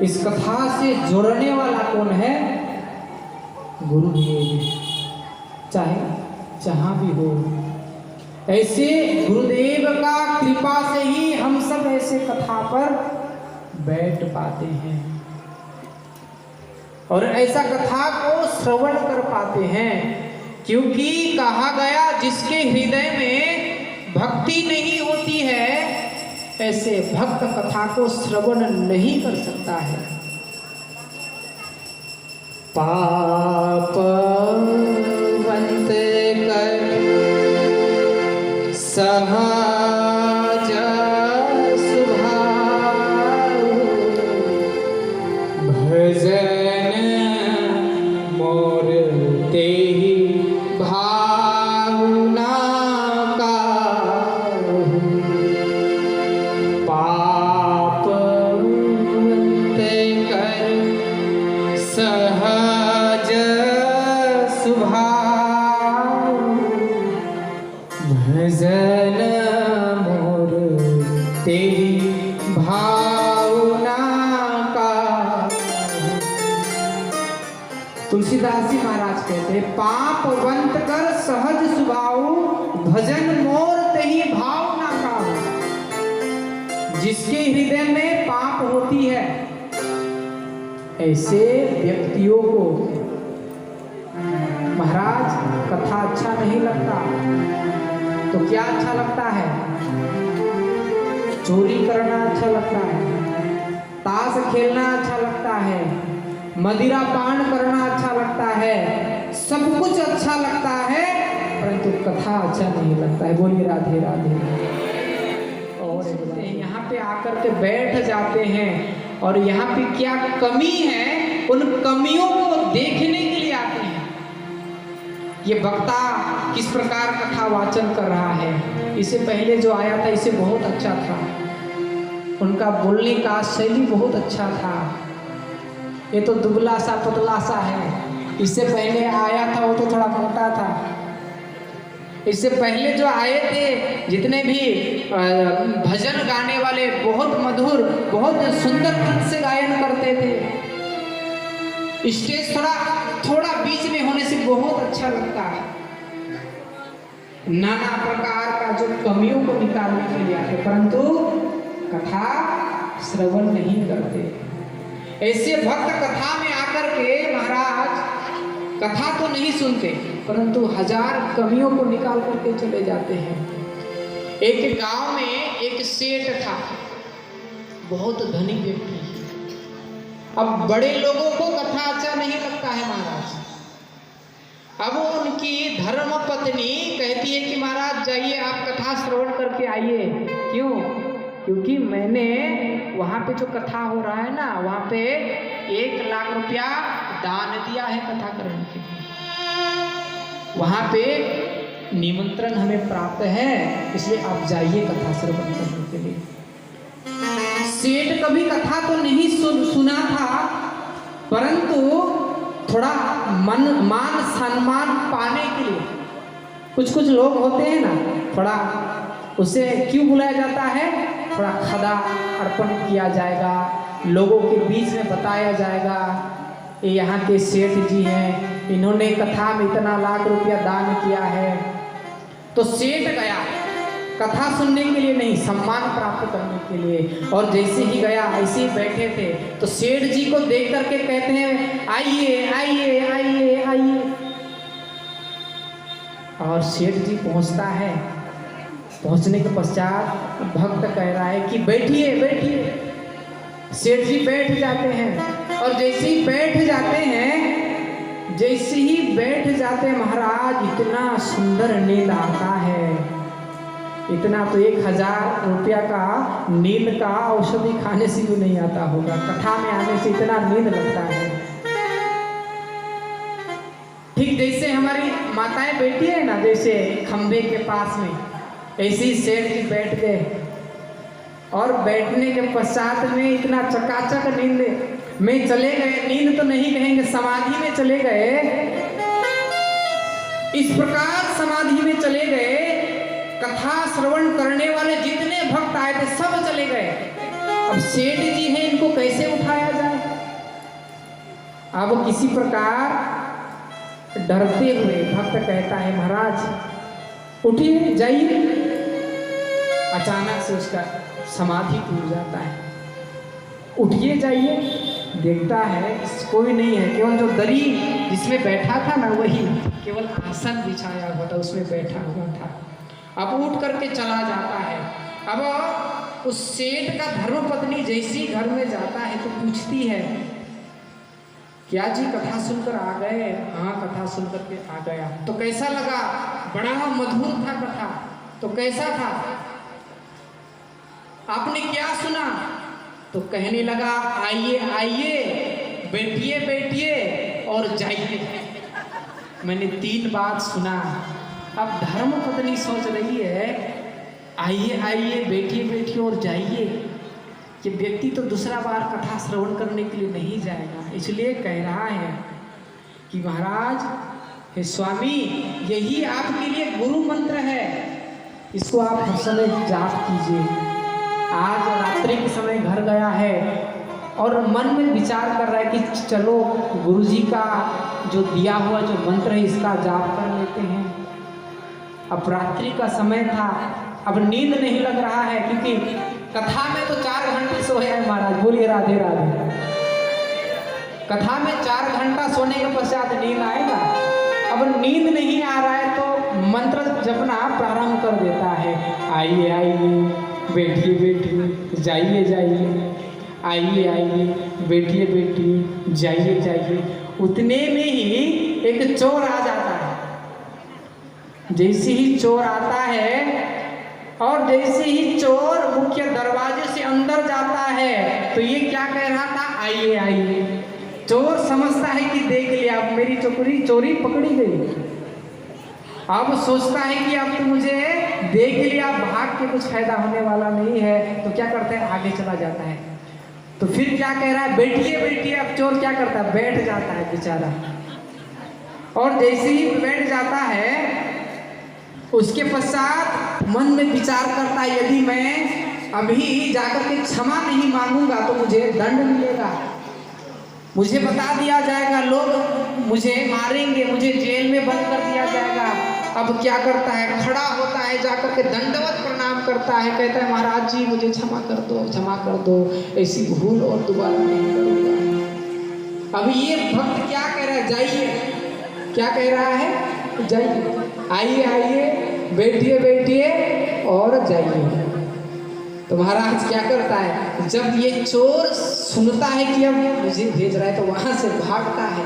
इस कथा से जोड़ने वाला कौन है? गुरुदेव। चाहे जहाँ भी हो, ऐसे गुरुदेव का कृपा से ही हम सब ऐसे कथा पर बैठ पाते हैं और ऐसा कथा को श्रवण कर पाते हैं। क्योंकि कहा गया जिसके हृदय में भक्ति नहीं होती है, ऐसे भक्त कथा को श्रवण नहीं कर सकता है। पापवंत कर सहज स्वभाव भजन मोर तेहि भावना का। पापवंत कर सहज स्वभाव भजन मोर तेहि भावना का। तुलसीदास जी महाराज कहते हैं, पापवंत कर सहज स्वभाव भजन मोर तेहि भावना का। जिसके हृदय में पाप होती है, ऐसे व्यक्तियों को महाराज कथा अच्छा नहीं लगता तो क्या अच्छा लगता है? चोरी करना अच्छा लगता है, ताश खेलना अच्छा लगता है, मदिरा पान करना अच्छा लगता है, सब कुछ अच्छा लगता है, परंतु कथा अच्छा नहीं लगता है। बोलिए राधे राधे। और यहाँ पे आकर के बैठ जाते हैं और यहाँ पे क्या कमी है, उन कमियों को देखने के लिए आते हैं। ये वक्ता किस प्रकार कथा वाचन कर रहा है। इससे पहले जो आया था इसे बहुत अच्छा था, उनका बोलने का शैली बहुत अच्छा था। ये तो दुबला सा पतला सा है। इससे पहले आया था वो तो थोड़ा मोटा था। इससे पहले जो आए थे जितने भी भजन गाने वाले बहुत मधुर बहुत सुंदर ढंग से गायन करते थे। स्टेज थोड़ा बीच में होने से बहुत अच्छा लगता है। नाना प्रकार का जो कमियों को निकालने के लिए आते, परंतु कथा श्रवण नहीं करते। ऐसे भक्त कथा में आकर के महाराज कथा तो नहीं सुनते, परंतु हजार कमियों को निकाल करके चले जाते हैं। एक गांव में एक सेठ था, बहुत धनी व्यक्ति। अब बड़े लोगों को कथा अच्छा नहीं लगता है महाराज। अब उनकी धर्म पत्नी कहती है कि महाराज जाइए आप कथा श्रवण करके आइए। क्यों? क्योंकि मैंने वहाँ पे जो कथा हो रहा है ना, वहाँ पे 1 लाख रुपया दान दिया है कथा करने के लिए। वहाँ पे निमंत्रण हमें प्राप्त है, इसलिए आप जाइए कथा श्रवण करने के लिए। सेठ कभी कथा तो नहीं सुना था, परंतु थोड़ा मान सम्मान पाने के लिए कुछ लोग होते हैं ना, थोड़ा उसे क्यों बुलाया जाता है, थोड़ा खदा अर्पण किया जाएगा, लोगों के बीच में बताया जाएगा ये यहाँ के सेठ जी हैं, इन्होंने कथा में इतना लाख रुपया दान किया है। तो सेठ गया कथा सुनने के लिए नहीं, सम्मान प्राप्त करने के लिए। और जैसे ही गया ऐसे ही बैठे थे तो सेठ जी को देख करके कहते हैं आइए आइए आइए आइए। और सेठ जी पहुंचता है, पहुंचने के पश्चात भक्त कह रहा है कि बैठिए बैठिए। सेठ जी बैठ जाते हैं और जैसे ही बैठ जाते हैं महाराज इतना सुंदर नींद आता है इतना तो 1000 रुपया का नींद का औषधि खाने से भी नहीं आता होगा। कथा में आने से इतना नींद लगता है। ठीक जैसे हमारी माताएं बैठी है ना, जैसे खंबे के पास में, ऐसे ही सेठ जी बैठ गए और बैठने के पश्चात में इतना चकाचक नींद में चले गए। नींद तो नहीं कहेंगे, समाधि में चले गए। इस प्रकार समाधि में चले गए, कथा श्रवण करने वाले जितने भक्त आए थे सब चले गए। अब सेठ जी हैं, इनको कैसे उठाया जाए? अब किसी प्रकार डरते हुए भक्त कहता है, महाराज उठिए जाइए। अचानक से उसका समाधि टूट जाता है। उठिए जाइए, देखता है कोई नहीं है, केवल जो दरी जिसमें बैठा था ना, वही केवल आसन बिछाया हुआ था, उसमें बैठा हुआ था। अब उठ करके चला जाता है। अब उस सेठ का धर्मपत्नी जैसी घर में जाता है तो पूछती है, क्या जी कथा सुनकर आ गए? हाँ कथा सुनकर के आ गया। तो कैसा लगा? बड़ा मधुर था कथा। तो कैसा था? आपने क्या सुना? तो कहने लगा, आइए आइए, बैठिए बैठिए और जाइए। मैंने 3 बात सुना। अब धर्मपत्नी सोच रही है, आइए आइए, बैठिए बैठिए और जाइए। ये व्यक्ति तो दूसरा बार कथा श्रवण करने के लिए नहीं जाएगा, इसलिए कह रहा है कि महाराज हे स्वामी, यही आपके लिए गुरु मंत्र है, इसको आप हर समय जाप कीजिए। आज रात्रि के समय घर गया है और मन में विचार कर रहा है कि चलो गुरुजी का जो दिया हुआ जो मंत्र है इसका जाप कर लेते हैं। अब रात्रि का समय था, अब नींद नहीं लग रहा है, क्योंकि कथा में तो 4 घंटे सोए हैं महाराज। बोलिए राधे राधे। कथा में 4 घंटा सोने के पश्चात नींद आएगा। अब नींद नहीं आ रहा है तो मंत्र जपना प्रारंभ कर देता है। आइए आइए, बैठिए बैठिए, जाइए जाइए, आइए आइए, बैठिए बैठिए, जाइए जाइए। उतने में ही एक चोर आ जाता है। जैसे ही चोर आता है और जैसे ही चोर मुख्य दरवाजे से अंदर जाता है तो ये क्या कह रहा था? आइए आइए। चोर समझता है कि देख लिया, अब मेरी चोरी पकड़ी गई। अब सोचता है कि अब तो मुझे देख लिया, भाग के कुछ फायदा होने वाला नहीं है, तो क्या करता है? आगे चला जाता है। तो फिर क्या कह रहा है? बैठिए बैठिए। अब चोर क्या करता है? बैठ जाता है बेचारा। और जैसे ही बैठ जाता है उसके पश्चात मन में विचार करता है, यदि मैं अभी जाकर के क्षमा नहीं मांगूंगा तो मुझे दंड मिलेगा, मुझे बता दिया जाएगा, लोग मुझे मारेंगे, मुझे जेल में बंद कर दिया जाएगा। अब क्या करता है? खड़ा होता है, जाकर के दंडवत प्रणाम करता है, कहता है महाराज जी मुझे क्षमा कर दो, क्षमा कर दो, ऐसी भूल और दोबारा नहीं करूँगा। अभी ये भक्त क्या कह रहा है? जाइए। क्या कह रहा है? जाइए, आइए आइए, बैठिए बैठिए और जाइए। तो महाराज क्या करता है? जब ये चोर सुनता है कि अब मुझे भेज रहा है तो वहां से भागता है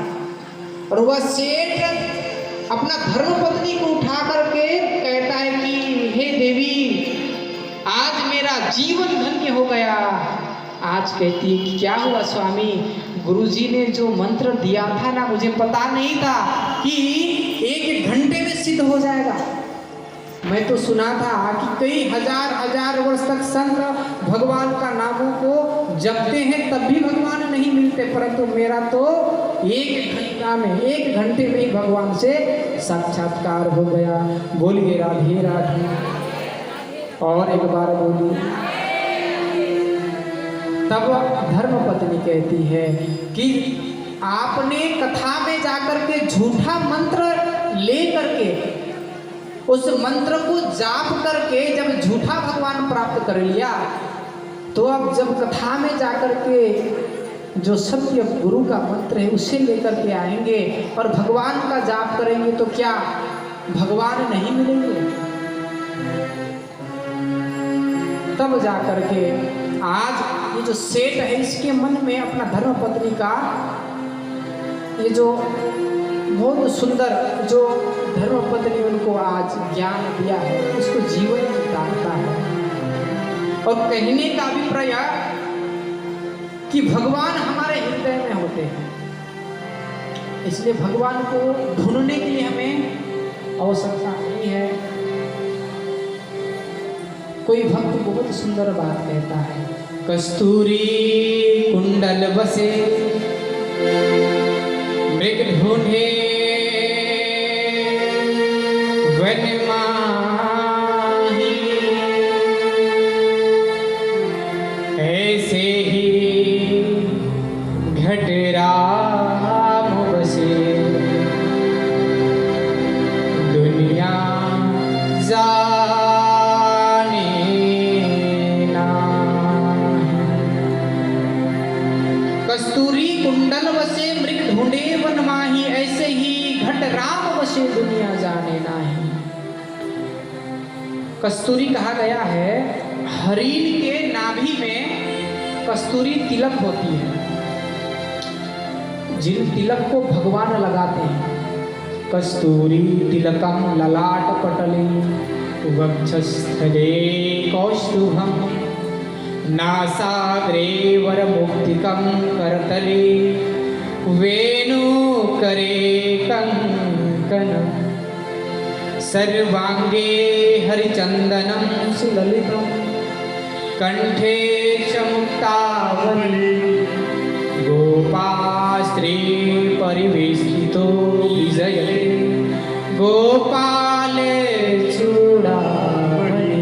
और वह सेठ अपना धर्मपत्नी को उठा करके कहता है कि हे देवी, आज मेरा जीवन धन्य हो गया। आज कहती है कि क्या हुआ स्वामी? गुरुजी ने जो मंत्र दिया था ना, मुझे पता नहीं था कि 1 घंटे में सिद्ध हो जाएगा। मैं तो सुना था कि कई हजार वर्ष तक संत भगवान का नामों को जपते हैं तब भी भगवान नहीं मिलते, परंतु मेरा तो 1 घंटे में ही भगवान से साक्षात्कार हो गया। बोलिए राधे राधे। और एक बार बोलिए। तब धर्मपत्नी कहती है कि आपने कथा में जाकर के झूठा मंत्र ले करके, उस मंत्र को जाप करके जब झूठा भगवान प्राप्त कर लिया, तो अब जब कथा में जाकर के जो सत्य गुरु का मंत्र है उसे लेकर के आएंगे और भगवान का जाप करेंगे तो क्या भगवान नहीं मिलेंगे? तब जाकर के आज ये जो सेठ है इसके मन में अपना धर्मपत्नी का ये जो बहुत सुंदर जो धर्मपत्नी उनको आज ज्ञान दिया है, उसको जीवन में उतारता है। और कहने का अभिप्राय कि भगवान हमारे हृदय में होते हैं, इसलिए भगवान को ढूंढने के लिए हमें आवश्यकता नहीं है। कोई भक्त बहुत सुंदर बात कहता है, कस्तूरी कुंडल बसे मृग ढूंढे वन माही, ऐसे ही घट राम बसे दुनिया जाने नाही। कस्तूरी कुंडल बसे मृग ढूंढे वन माही, ऐसे ही घट राम बसे दुनिया जाने नाही। कस्तूरी कहा गया है, हरिण के नाभि में कस्तूरी तिलक होती है, जिन तिलक को भगवान लगाते हैं। कस्तूरी तिलकम ललाट पटले वक्षस्थले कौस्तुभम नासाग्रे वरमुक्तिकं करतले वेणु करे कंकणम् सर्वांगे हरिचंदनं सुललितं कंठे च मुक्तावली गोपास्त्री परिवेष्टितो विजयते गोपाले चूड़ामणि।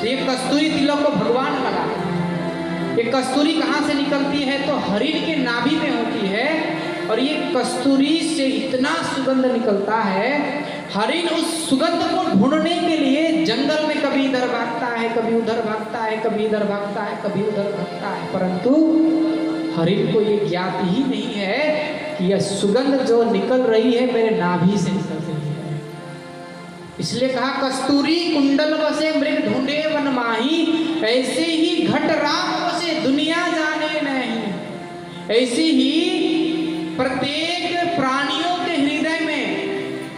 ये कस्तूरी तिलक को भगवान लगाते हैं। ये कस्तूरी कहाँ से निकलती है? तो हरिण के नाभि में होती है। और ये कस्तूरी से इतना सुगंध निकलता है, हरिण उस सुगंध को ढूंढने के लिए जंगल में कभी इधर भागता है, कभी उधर भागता है, कभी इधर भागता है, कभी उधर भागता है, परंतु हरिण को ये ज्ञात ही नहीं है कि यह सुगंध जो निकल रही है मेरे नाभि से निकल रही है। इसलिए कहा कस्तूरी कुंडल बसे मृग ढूंढे वन माही, ऐसे ही घट राम बसे दुनिया जाने नहीं। ऐसे ही प्रत्येक प्राणियों के हृदय में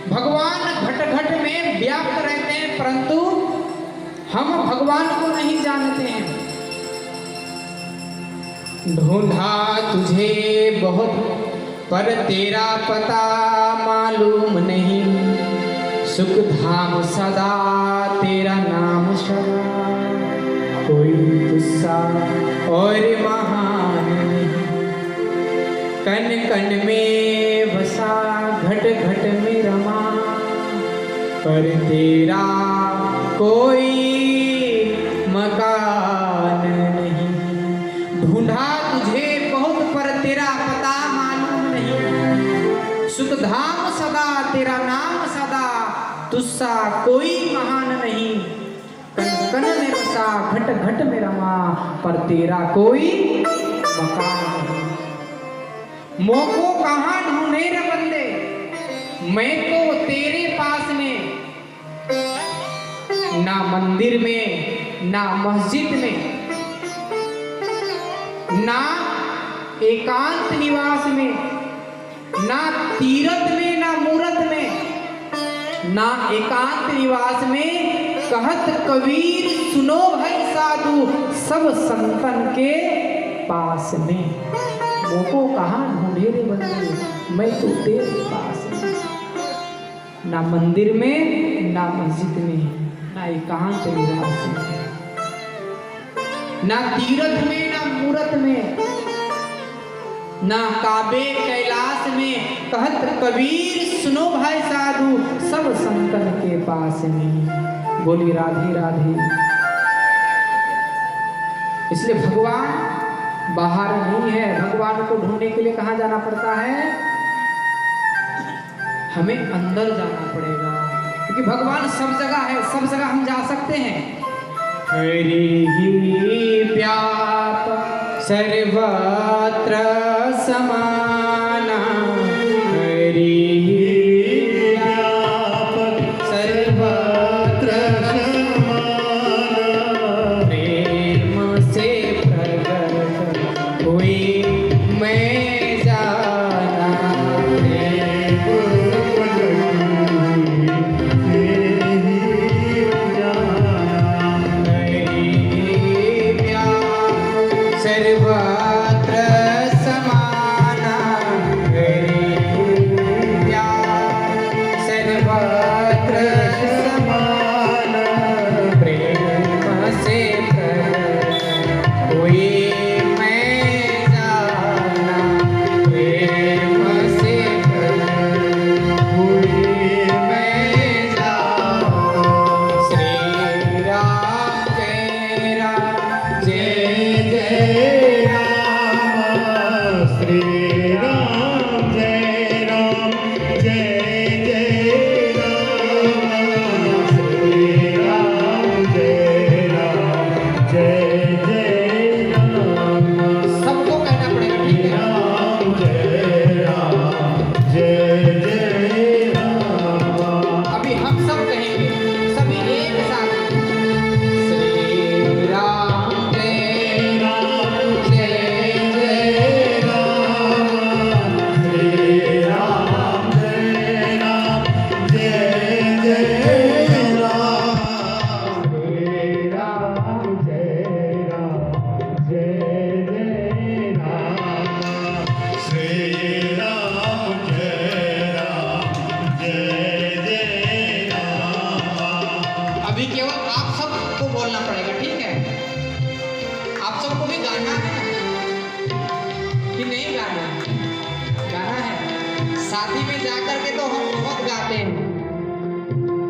भगवान घट घट में व्याप्त रहते हैं, परंतु हम भगवान को नहीं जानते हैं। ढूंढा तुझे बहुत पर तेरा पता मालूम नहीं, सुख धाम सदा तेरा नाम सदा, कोई तुझसा और महान नहीं। कन कन में बसा घट घट में रमा, पर तेरा कोई मकान नहीं। ढूंढा तुझे बहुत पर तेरा पता मालूम नहीं, सुख धाम सदा तेरा नाम सदा, तुझसा कोई महान नहीं। कन कन में बसा घट घट में रमा, पर तेरा कोई मकान नहीं। मोको कहाँ ढूंढे रे बंदे, मैं तो तेरे पास में, ना मंदिर में ना मस्जिद में, ना एकांत निवास में, ना तीरथ में ना मूरत में, ना एकांत निवास में। कहत कबीर सुनो भाई साधु, सब संतन के पास में। मोको कहाँ ढूंढे रे बंदे, मैं तो तेरे पास में, ना मंदिर में ना मस्जिद में, ना एकांत निवास में, ना तीर्थ में ना मूरत में, ना काबे कैलाश में। कहत कबीर सुनो भाई साधु, सब संतन के पास में। बोली राधे राधे। इसलिए भगवान बाहर नहीं है। भगवान को ढूंढने के लिए कहाँ जाना पड़ता है? हमें अंदर जाना पड़ेगा, क्योंकि भगवान सब जगह है, सब जगह हम जा सकते हैं। हरि ही व्याप सर्वत्र समाना, हरि ही व्याप सर्वत्र समाना, प्रेम से प्रगट हुई मैं जाना, प्रेम जाते हैं,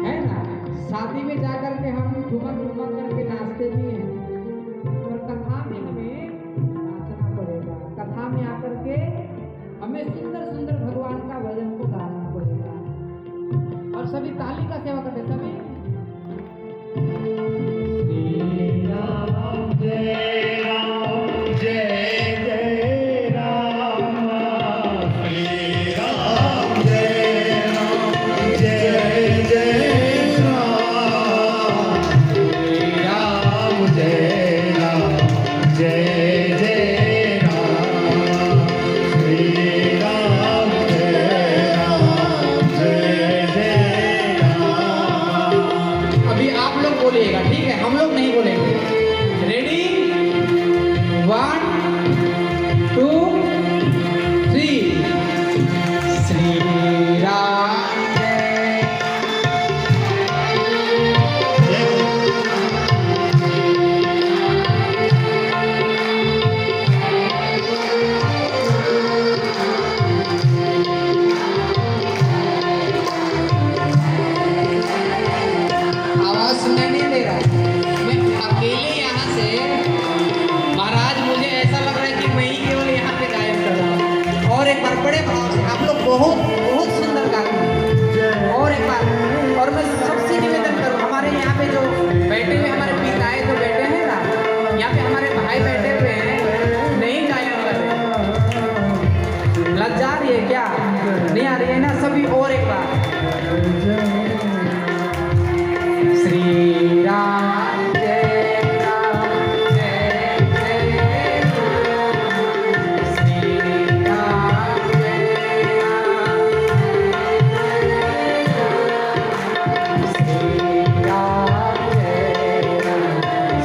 है ना। शादी में जाकर के हम ठुमक ठुमक करके नाचते भी हैं, और कथा में हमें नाचना पड़ेगा। कथा में आकर के हमें सुंदर सुंदर भगवान का भजन को गाना पड़ेगा। और सभी ताली का सेवा करते सभी। श्री राम जय राम जय जय राम, श्री राम जय राम जय जय राम, श्री राम जय राम जय जय राम, श्री राम जय राम जय जय राम। अभी आप लोग बोलिएगा, ठीक है, हम लोग नहीं बोलेंगे। रेडी, 1 2 3। श्री राम जय। आवाज सुनाई नहीं दे रहा है। मैं अकेले यहाँ से, महाराज मुझे ऐसा लग रहा है कि मैं ही केवल यहाँ पे गायब कर रहा हूँ। और एक बार बड़े भाव से, आप लोग बहुत बहुत सुंदर गाते हैं। और एक बार, और मैं सबसे निवेदन करूँ, हमारे यहाँ पे जो बैठे हुए हमारे पिताएं जो बैठे हैं ना, यहाँ पे हमारे भाई बैठे हुए हैं, नहीं गायन कर रहे। लज्जा आ रही है क्या? नहीं आ रही है ना सभी? और एक बार, श्री राम जय राम जय जय राम, श्री राम जय राम, श्री राम जय राम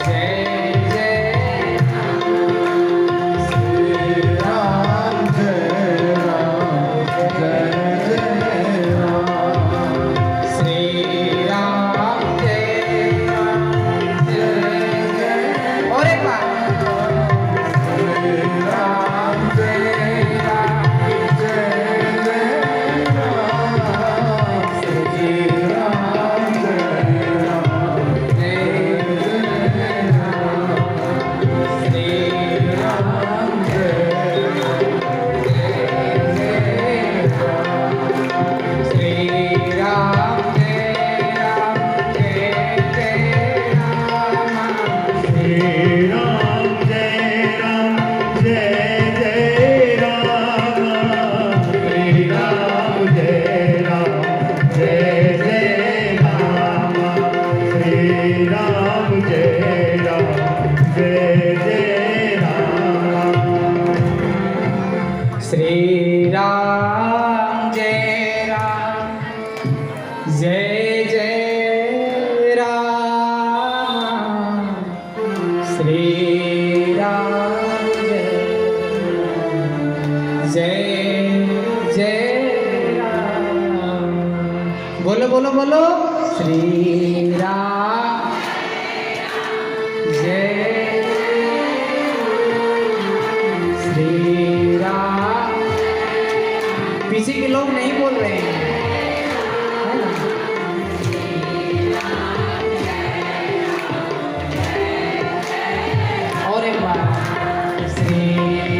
जय जय राम, श्री राम जय राम जय जय राम, श्री राम जय राम जय जय। और एक बार, श्री राम जय राम जय जय राम, श्री राम जय राम जय जय राम, श्री राम जय राम जय जय राम, श्री राम जय राम जय जय राम, श्री राम जय राम जय जय राम, श्री राम जय राम जय जय राम, श्री राम जय राम जय जय राम, श्री राम जय राम जय जय राम, श्री राम जय जय राम। बोलो बोलो बोलो, श्री राम जय, श्री राम। पीछे के लोग नहीं बोल रहे हैं, है ना? और एक बार, श्री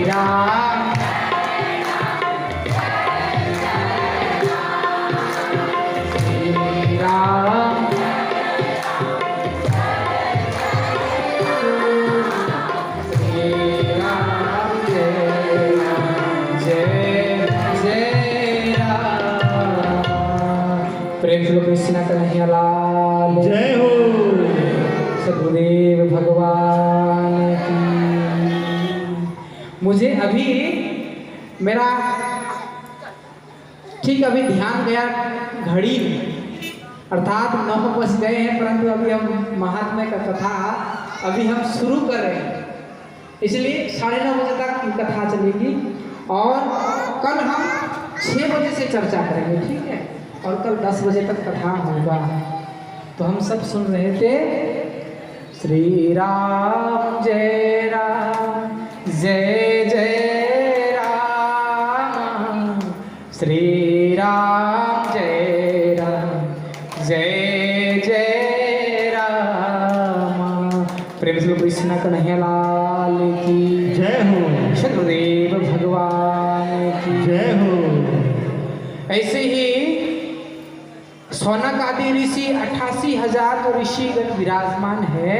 राम, श्री राम, श्री राम जय जय राम। प्रेम से कृष्ण कन्हैया लाल जय हो। सदगुरुदेव भगवान की। मुझे अभी मेरा ठीक अभी ध्यान गया घड़ी में, अर्थात 9 बज गए हैं, परंतु अभी हम महात्मा का कथा अभी हम शुरू कर रहे हैं, इसलिए 9:30 बजे तक कथा चलेगी। और कल हम 6 बजे से चर्चा करेंगे, ठीक है? और कल 10 बजे तक कथा होगा। तो हम सब सुन रहे थे, श्री राम जय जय राम, श्री राम जय जय जय राम। प्रेम से कृष्ण कन्हैया लाल की जय हो। सदगुरुदेव भगवान की जय हो। ऐसे ही सौनक आदि ऋषि 88,000 जो ऋषिगण विराजमान है,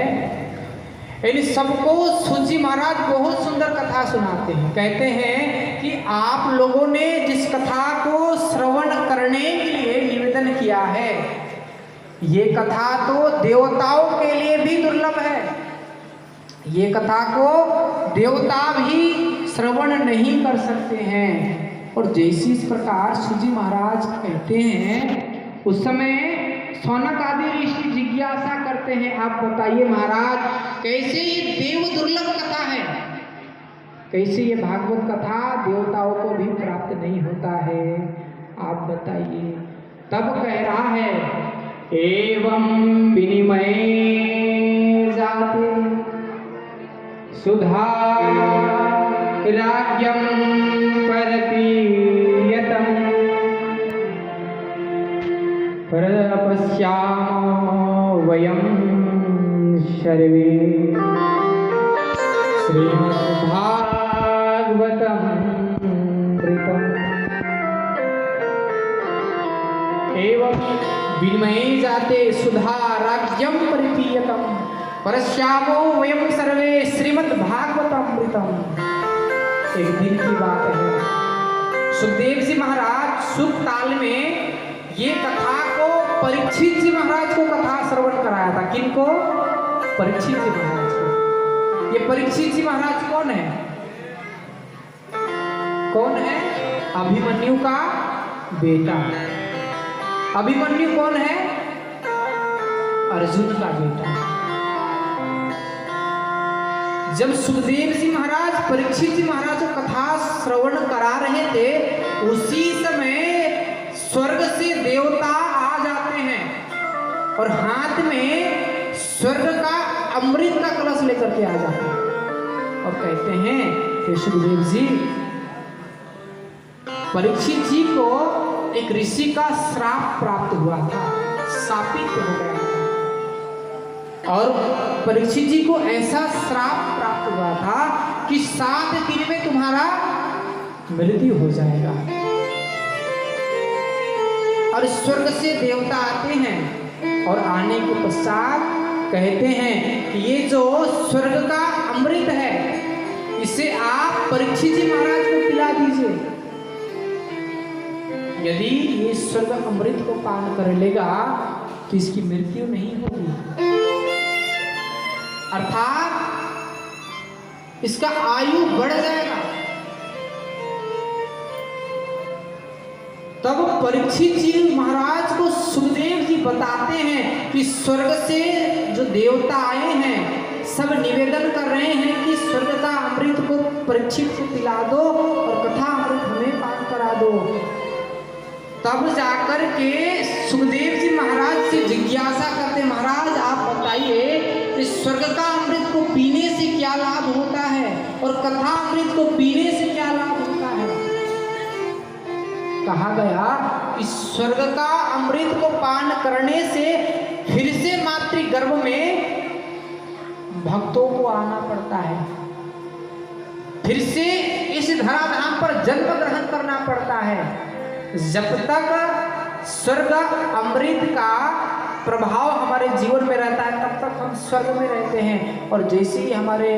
इन सबको सूजी महाराज बहुत सुंदर कथा सुनाते हैं। कहते हैं कि आप लोगों ने जिस कथा को श्रवण करने के लिए निवेदन किया है, ये कथा तो देवताओं के लिए भी दुर्लभ है। ये कथा को देवता भी श्रवण नहीं कर सकते हैं। और जैसे इस प्रकार सूजी महाराज कहते हैं, उस समय सौनक आदि ऋषि जिज्ञासा करते हैं, आप बताइए महाराज, कैसे ये देव दुर्लभ कथा है, कैसे ये भागवत कथा देवताओं को भी प्राप्त नहीं होता है, आप बताइए। तब कह रहा है, एवं विनिमय जाते सुधा राज्यं परपीयतं परपश्यामो वयं सर्वे श्रीमद्भागवतमृतम्। एवं विनिमये जाते सुधा राज्यं परिपीयतं परश्यामो वयं सर्वे श्रीमद्भागवतमृतम्। एक दिन की बात है, सुखदेव जी महाराज सुख ताल में ये कथा को परीक्षित जी महाराज को कथा श्रवण कराया था। किनको? परीक्षित जी महाराज को। ये परीक्षित जी महाराज कौन है? कौन है? अभिमन्यु का बेटा। अभिमन्यु कौन है? अर्जुन का बेटा। जब सुखदेव जी महाराज परीक्षित जी महाराज को कथा श्रवण करा रहे थे, उसी समय स्वर्ग से देवता आ जाते हैं और हाथ में स्वर्ग का अमृत का कलश लेकर के आ जाते हैं और कहते हैं कि सुखदेव जी, परीक्षित जी को एक ऋषि का श्राप प्राप्त हुआ था, शापित हो गया था। और परीक्षित जी को ऐसा श्राप प्राप्त हुआ था कि 7 दिन में तुम्हारा मृत्यु हो जाएगा। और स्वर्ग से देवता आते हैं और आने के पश्चात कहते हैं कि ये जो स्वर्ग का अमृत है, इसे आप परीक्षित जी महाराज को पिला दीजिए। यदि ये स्वर्ग अमृत को पान कर लेगा तो इसकी मृत्यु नहीं होगी, अर्थात इसका आयु बढ़ जाएगा। तब परीक्षित जी महाराज को सुखदेव जी बताते हैं कि स्वर्ग से जो देवता आए हैं सब निवेदन कर रहे हैं कि स्वर्ग का अमृत को परीक्षित को पिला दो और कथा अमृत हमें पान करा दो। तब जाकर के सुखदेव जी महाराज से जिज्ञासा करते, महाराज आप बताइए इस स्वर्ग का अमृत को पीने से क्या लाभ होता है और कथा अमृत को पीने से क्या लाभ होता है। कहा गया कि स्वर्ग का अमृत को पान करने से फिर से मातृगर्भ में भक्तों को आना पड़ता है, फिर से इस धराधाम पर जन्म ग्रहण करना पड़ता है। जब तक स्वर्ग अमृत का प्रभाव हमारे जीवन में रहता है तब तक हम स्वर्ग में रहते हैं, और जैसे ही हमारे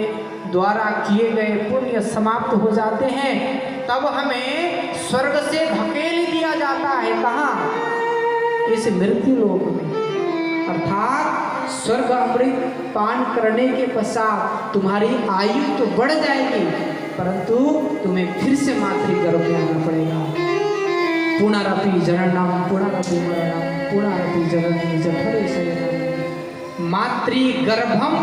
द्वारा किए गए पुण्य समाप्त हो जाते हैं तब हमें स्वर्ग से धकेल दिया जाता है। कहाँ? इस मृत्यु लोक में। अर्थात स्वर्ग अमृत पान करने के पश्चात तुम्हारी आयु तो बढ़ जाएगी, परंतु तुम्हें फिर से मातृगर्भ में आना पड़ेगा। पुनरपि जननम पुनरपि मरणम पुनरपि जननी जठरे शयनम मातृगर्भम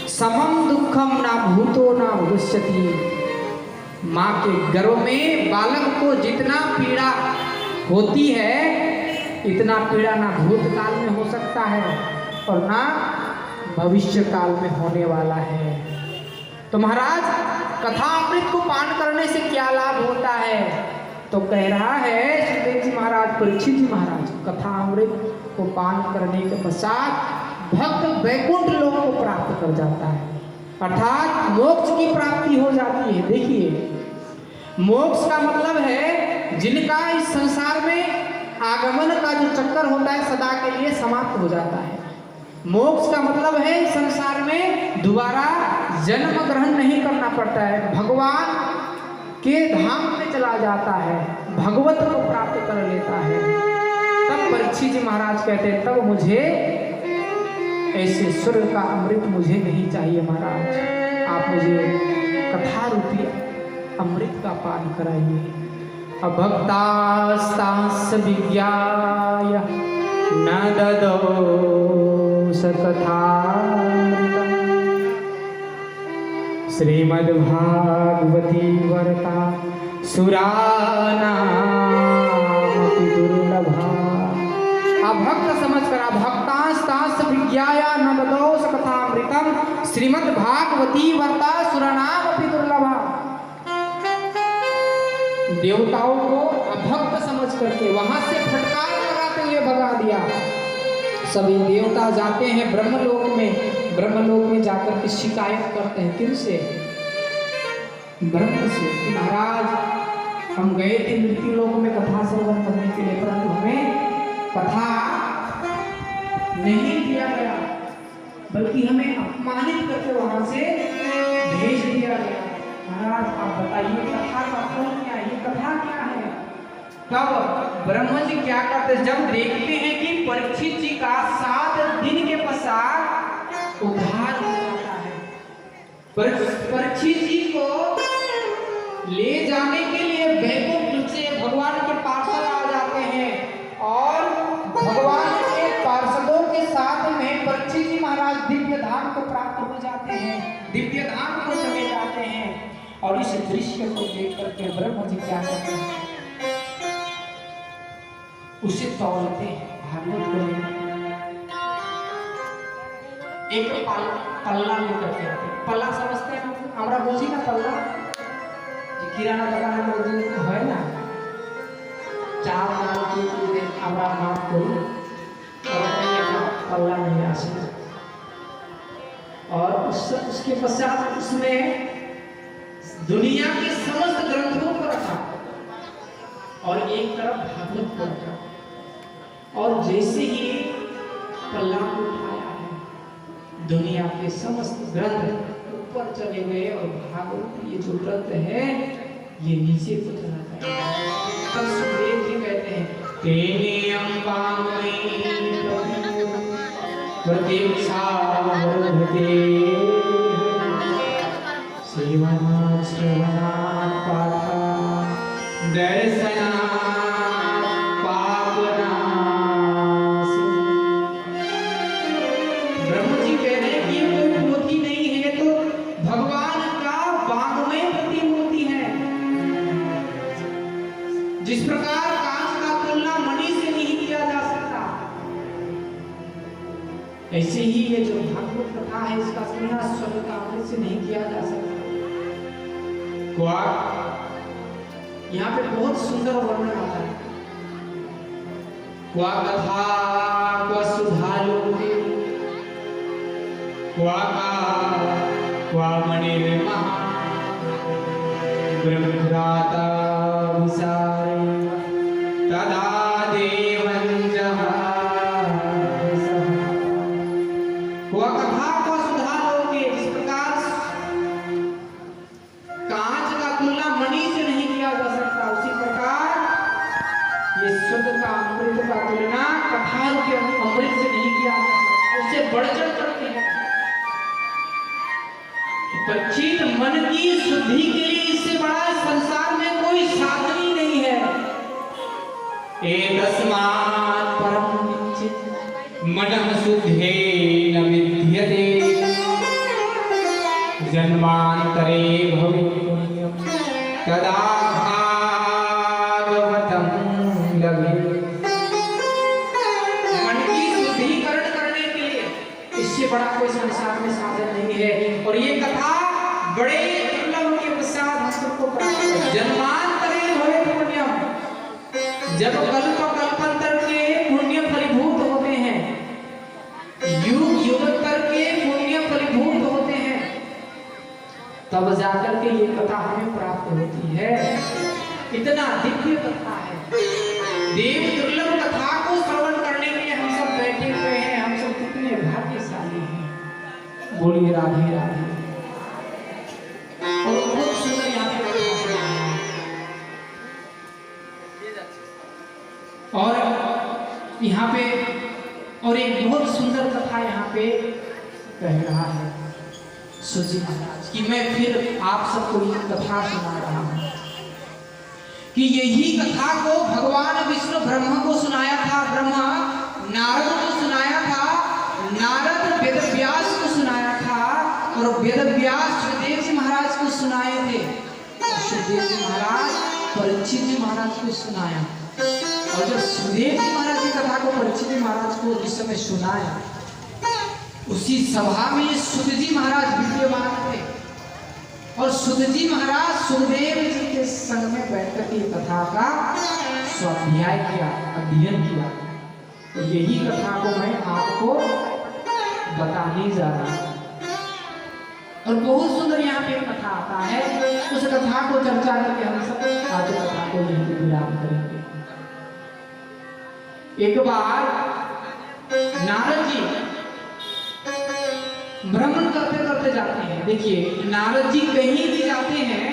समम दुखम ना भूतो ना भविष्यति। माँ के गर्भ में बालक को जितना पीड़ा होती है इतना पीड़ा ना भूतकाल में हो सकता है और ना भविष्य काल में होने वाला है। तो महाराज कथा अमृत को पान करने से क्या लाभ होता है? तो तो कह रहा है सुखदेव जी महाराज, परीक्षित जी महाराज, कथा अमृत को पान करने के पश्चात भक्त वैकुंठ लोक को प्राप्त कर जाता है, अर्थात मोक्ष की प्राप्ति हो जाती है। देखिए, मोक्ष का मतलब है जिनका इस संसार में आगमन का जो चक्कर होता है सदा के लिए समाप्त हो जाता है। मोक्ष का मतलब है इस संसार में दोबारा जन्म ग्रहण नहीं करना पड़ता है, भगवान के धाम में चला जाता है, भगवत को प्राप्त कर लेता है। तब परीक्षित जी महाराज कहते हैं, तब मुझे ऐसे स्वर्ग का अमृत मुझे नहीं चाहिए महाराज, आप मुझे कथा रूपी अमृत का पान कराइए। अभक्तास्तांस विज्ञाय न ददौ सकथामृतम् श्रीमद्भागवती वर्ता सुरानामपि दुर्लभा। अभक्त समझकर, अभक्तास्तांस विज्ञाय न ददौ सकथामृतम् श्रीमद्भागवती वर्ता सुरानामपि दुर्लभा। देवताओं को अभक्त समझ करके वहां से फटकार लगाते हुए भगा दिया। सभी देवता जाते हैं ब्रह्मलोक में, ब्रह्मलोक में जाकर के शिकायत करते हैं, किनसे? ब्रह्म से। महाराज, हम गए थे मृत्यु लोक में कथा श्रवण करने के लिए, परंतु हमें कथा नहीं दिया गया, बल्कि हमें अपमानित करके वहां से भेज दिया गया। महाराज, आप बताइए कथा का फल क्या है, ये कथा क्या है? तब ब्रह्मा जी क्या करते, जब देखते हैं कि परीक्षित जी का 7 दिन के पश्चात उद्धार हो जाता है, परीक्षित जी को ले जाने के लिए वैकुंठ से भगवान के पार्षद आ जाते हैं और भगवान के पार्षदों के साथ में परीक्षित जी महाराज दिव्य धाम को प्राप्त हो जाते हैं, दिव्य धाम को चले जाते हैं। और इस दृश्य को देख करके ब्रह्मा जी क्या करते हैं, उसे तौलते हैं, भागवत को एक पल्ला लेकर के आते हैं। पल्ला समझते हैं हमरा बुझी ना, पल्ला जो किराना दुकान में जो है ना, चार दाल के हमरा माफ करू पल्ला नहीं आसे, और उसके पश्चात उसमें दुनिया के समस्त ग्रंथों को रखा और एक तरफ भागवत को रखा, और जैसे ही पल्ला को उठाया है, दुनिया के समस्त ग्रंथ ऊपर चले गए और भागवत ये जो ग्रंथ है ये नीचे को चला गया। तब सुखदेव जी कहते हैं, तेने अंबांगई सेवनात् श्रवणात् पाठात् दर्शनात् पावनात्। ब्रह्म जी कह रहे हैं कि ये कोई पोथी नहीं है, तो भगवान का वाङ्मय प्रतिमूर्ति है। जिस प्रकार कांच का तुलना मणि से नहीं किया जा सकता, ऐसे ही ये जो भागवत कथा है इसका तुलना स्वर्ग का अमृत से नहीं किया जा सकता। यहाँ पे बहुत सुंदर वर्णन आता है, क्वा कथा क्वा सुधालोके क्वा मणिर्महा ब्रह्मभ्राता विसारे तदा देवं जहासः। क्वा कथा क्वा सुधालोके, इस प्रकार कांच का तुलना मणि से नहीं किया जा सकता, उसी प्रकार ये शुद्ध का अमृत का तुलना कथा के अमृत से नहीं किया जा सकता, उससे बढ़ चढ़ करके है। परीक्षित, मन की शुद्धि के लिए इससे बड़ा संसार में कोई साधन ही नहीं है। एतस्मात् परम विचित मनः शुद्धेन विद्यते जन्मांतरे भवेत् पुण्यं तदा भागवतं लभेत्। मन की शुद्धिकरण करने के लिए इससे बड़ा कोई संसार में साधन नहीं है, और ये कथा बड़े दुर्लभ के पश्चात हम सबको प्राप्त है। जन्मांतरे भवेत् कर्तव्यम। जब कल्प कल्पांतर के पुण्य फलीभूत होते हैं, युग युगांतर के पुण्य फलीभूत होते हैं, तब जाकर के ये कथा हमें प्राप्त होती है। इतना दिव्य कथा है, देव दुर्लभ कथा को श्रवण करने के लिए हम सब बैठे हुए हैं। हम सब कितने भाग्यशाली हैं। बोलिए राधे राधे। और बहुत सुंदर यहाँ पे कथा है। और यहाँ पे और एक बहुत सुंदर कथा यहाँ पे कह रहा है सुजी महाराज कि मैं फिर आप सबको ये कथा सुना रहा हूँ कि यही कथा को भगवान विष्णु ब्रह्मा को सुनाया था, ब्रह्मा नारद को सुनाया था, नारद वेद व्यास को सुनाया था, और वेद व्यास सुखदेव जी महाराज को सुनाए थे। सुखदेव जी महाराज परीक्षित जी महाराज को सुनाया। और जब सुखदेव जी महाराज की कथा को परीक्षित जी महाराज को जिस समय सुनाया, उसी सभा में सुध जी महाराज विद्यमान थे। और सुध जी महाराज सुखदेव जी के संग में बैठकर के कथा का स्वाध्याय किया, अध्ययन किया। तो यही कथा को मैं आपको बताने जा रहा हूँ। और बहुत सुंदर यहाँ पे कथा आता है। उस कथा को चर्चा करके हम सब आज कथा को यहीं पे विराम करेंगे। एक बार नारद जी भ्रमण करते करते जाते हैं। देखिए, नारद जी कहीं भी जाते हैं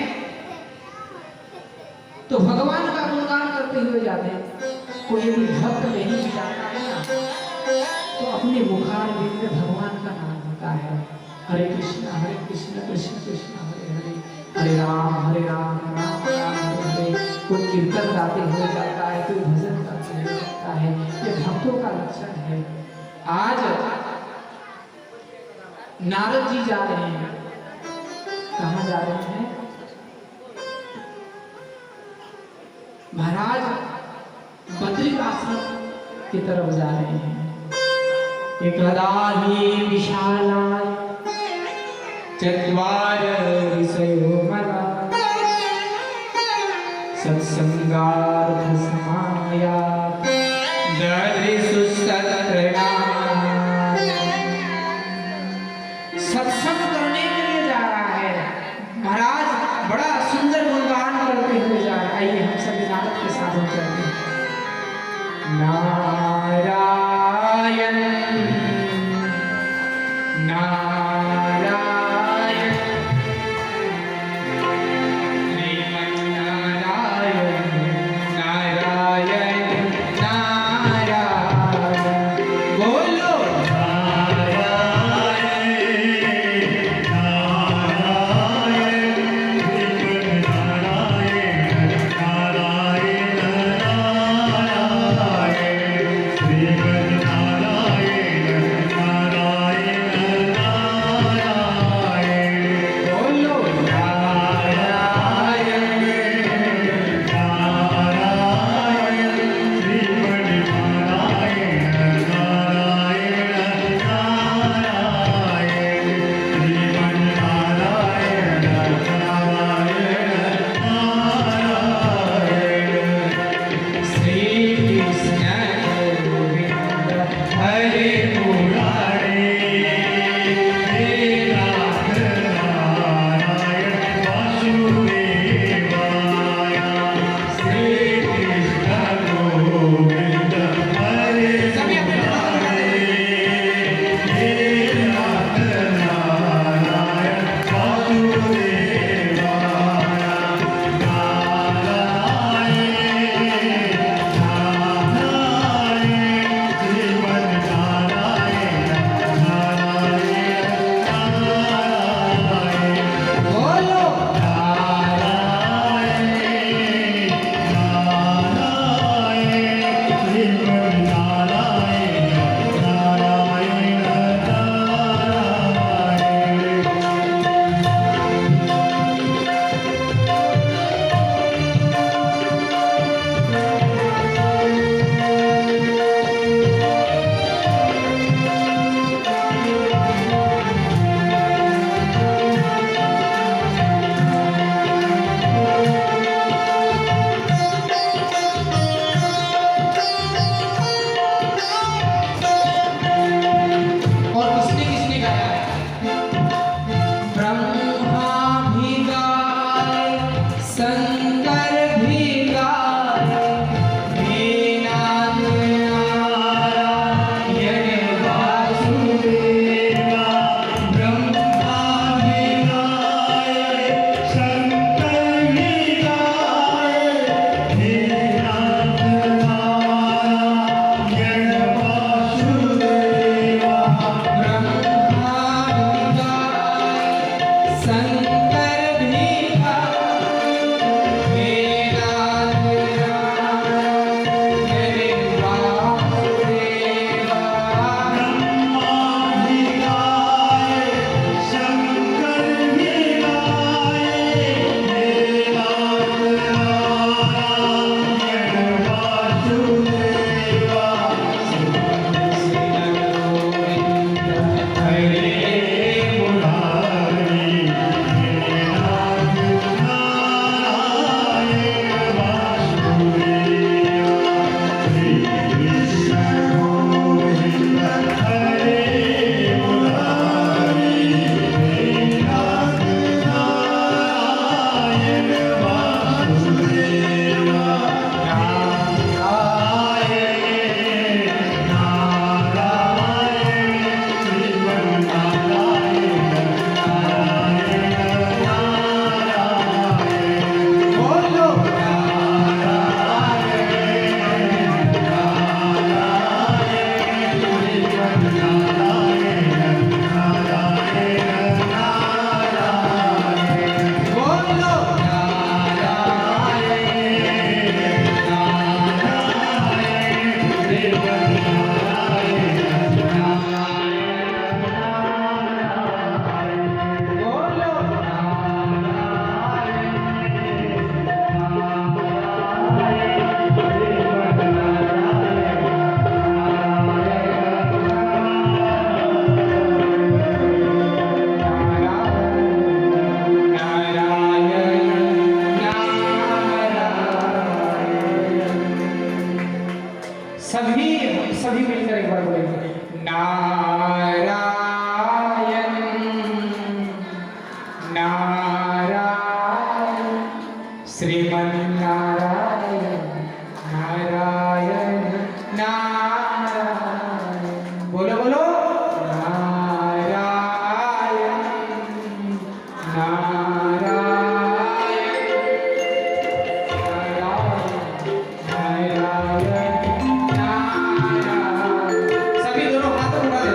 तो भगवान का गुणगान करते हुए जाते हैं। कोई भी भक्त कहीं भी जाता है ना, तो अपने मुखार में भगवान का नाम होता है। हरे कृष्ण कृष्ण कृष्ण हरे हरे, हरे राम राम राम हरे हरे। कोई कीर्तन गाते हुए जाता है, कोई भजन गाते हुए जाता है। ये भक्तों का लक्षण है। आज नारद जी जा रहे हैं। कहाँ जा रहे हैं? महाराज बद्री आश्रम की तरफ जा रहे हैं। एकदा हि विशालाय चत्वार ऋषयो मला सत्संगार्थ समाया दर्शु सत्रया। सत्संग करने के लिए जा रहा है महाराज। बड़ा सुंदर गुणगान करते हुए जा रहा है। आइए हम सभी नारद के साथ हम चलते हैं। नारायण नारायण Amen. मिलकर एक बार बोलेंगे नारायण नारायण श्रीमन्नारायण नारायण नारायण बोलो बोलो नारायण नारायण नारायण नारायण सभी दोनों हाथ उठा दे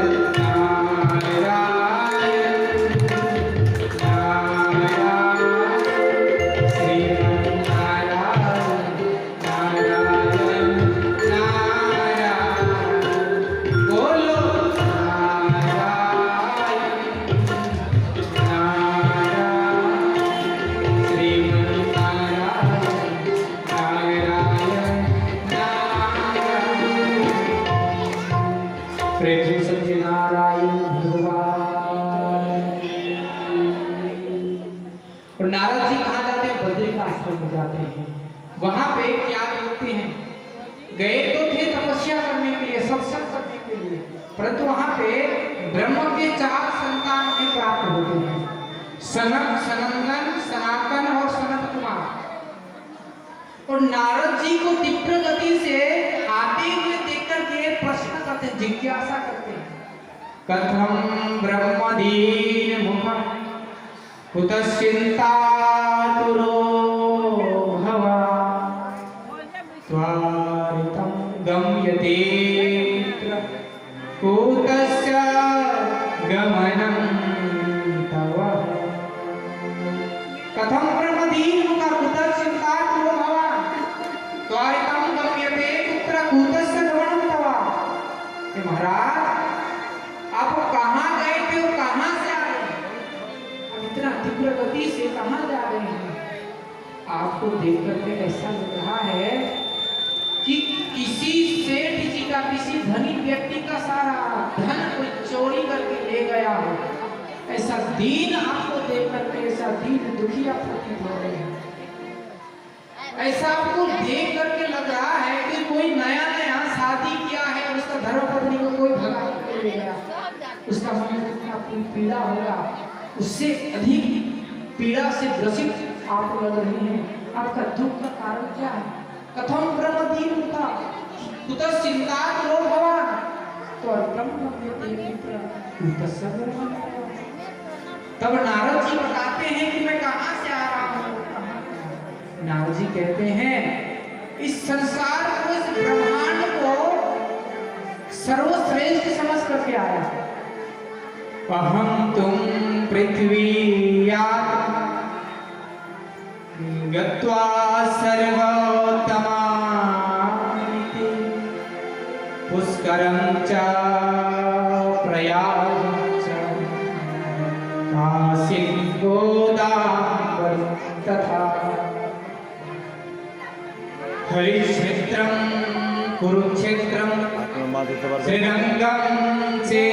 प्रेम सत्यनारायण भगवान। और नारद जी कहाँ जाते हैं? बद्री का आश्रम में जाते हैं। वहां पे क्या देखते हैं? गए तो थे तपस्या करने के लिए, सत्संग करने के लिए, परंतु वहां पे ब्रह्म के 4 संतान उन्हें प्राप्त होते हैं, सनक, सनंदन, सनातन और सनत कुमार। और नारद जी को तीव्र गति से आते हुए देखकर के प्रश्न करते हैं, जिज्ञासा करते हैं, कथम ब्रह्मदीन मुखम कुतश्चिंतातुरो भवा त्वारितं गम्यते कुतस्य गमनं तव कथम ब्रह्मदीन मुखम कुतश्चिंतातुरो भवा त्वारितं गम्यते कुत्र कुतस्य गमनं तव। महाराज आप कहाँ गए थे और कहाँ से आ रहे हैं? अब इतना तीव्र गति से कहाँ जा रहे हैं? आपको देख करके ऐसा लग रहा है कि किसी सेठ जी का, किसी धनी व्यक्ति का सारा धन कोई चोरी करके ले गया हो। ऐसा दीन आपको देख करके, ऐसा दीन दुखी आप प्रतीत हो रहे हैं। ऐसा आपको देख करके लग रहा है कि कोई नया नया शादी किया है और उसका धर्मपत्नी को कोई भगा के ले गया, उसका मन में कितना पीड़ा होगा। उससे अधिक पीड़ा से ग्रसित आप लग रही हैं। आपका दुख का कारण क्या है? कथम ब्रह्मदीन मुखा कुतश्चिंतातुरो भवा त्वरितं गम्यते कुतस्य गमनं तव। तब नारद जी बताते हैं कि मैं कहाँ से आ रहा हूँ। नारद जी कहते हैं इस संसार को, इस ब्रह्मांड को सर्वश्रेष्ठ समझ करके आया। अहम तुम पृथ्वीया गत्वा सर्वोत्तमानिति पुष्करं च प्रयागं च काशीं गोदावरीं तथा हरिक्षेत्रं कुरुक्षेत्रं श्रीरंगं चे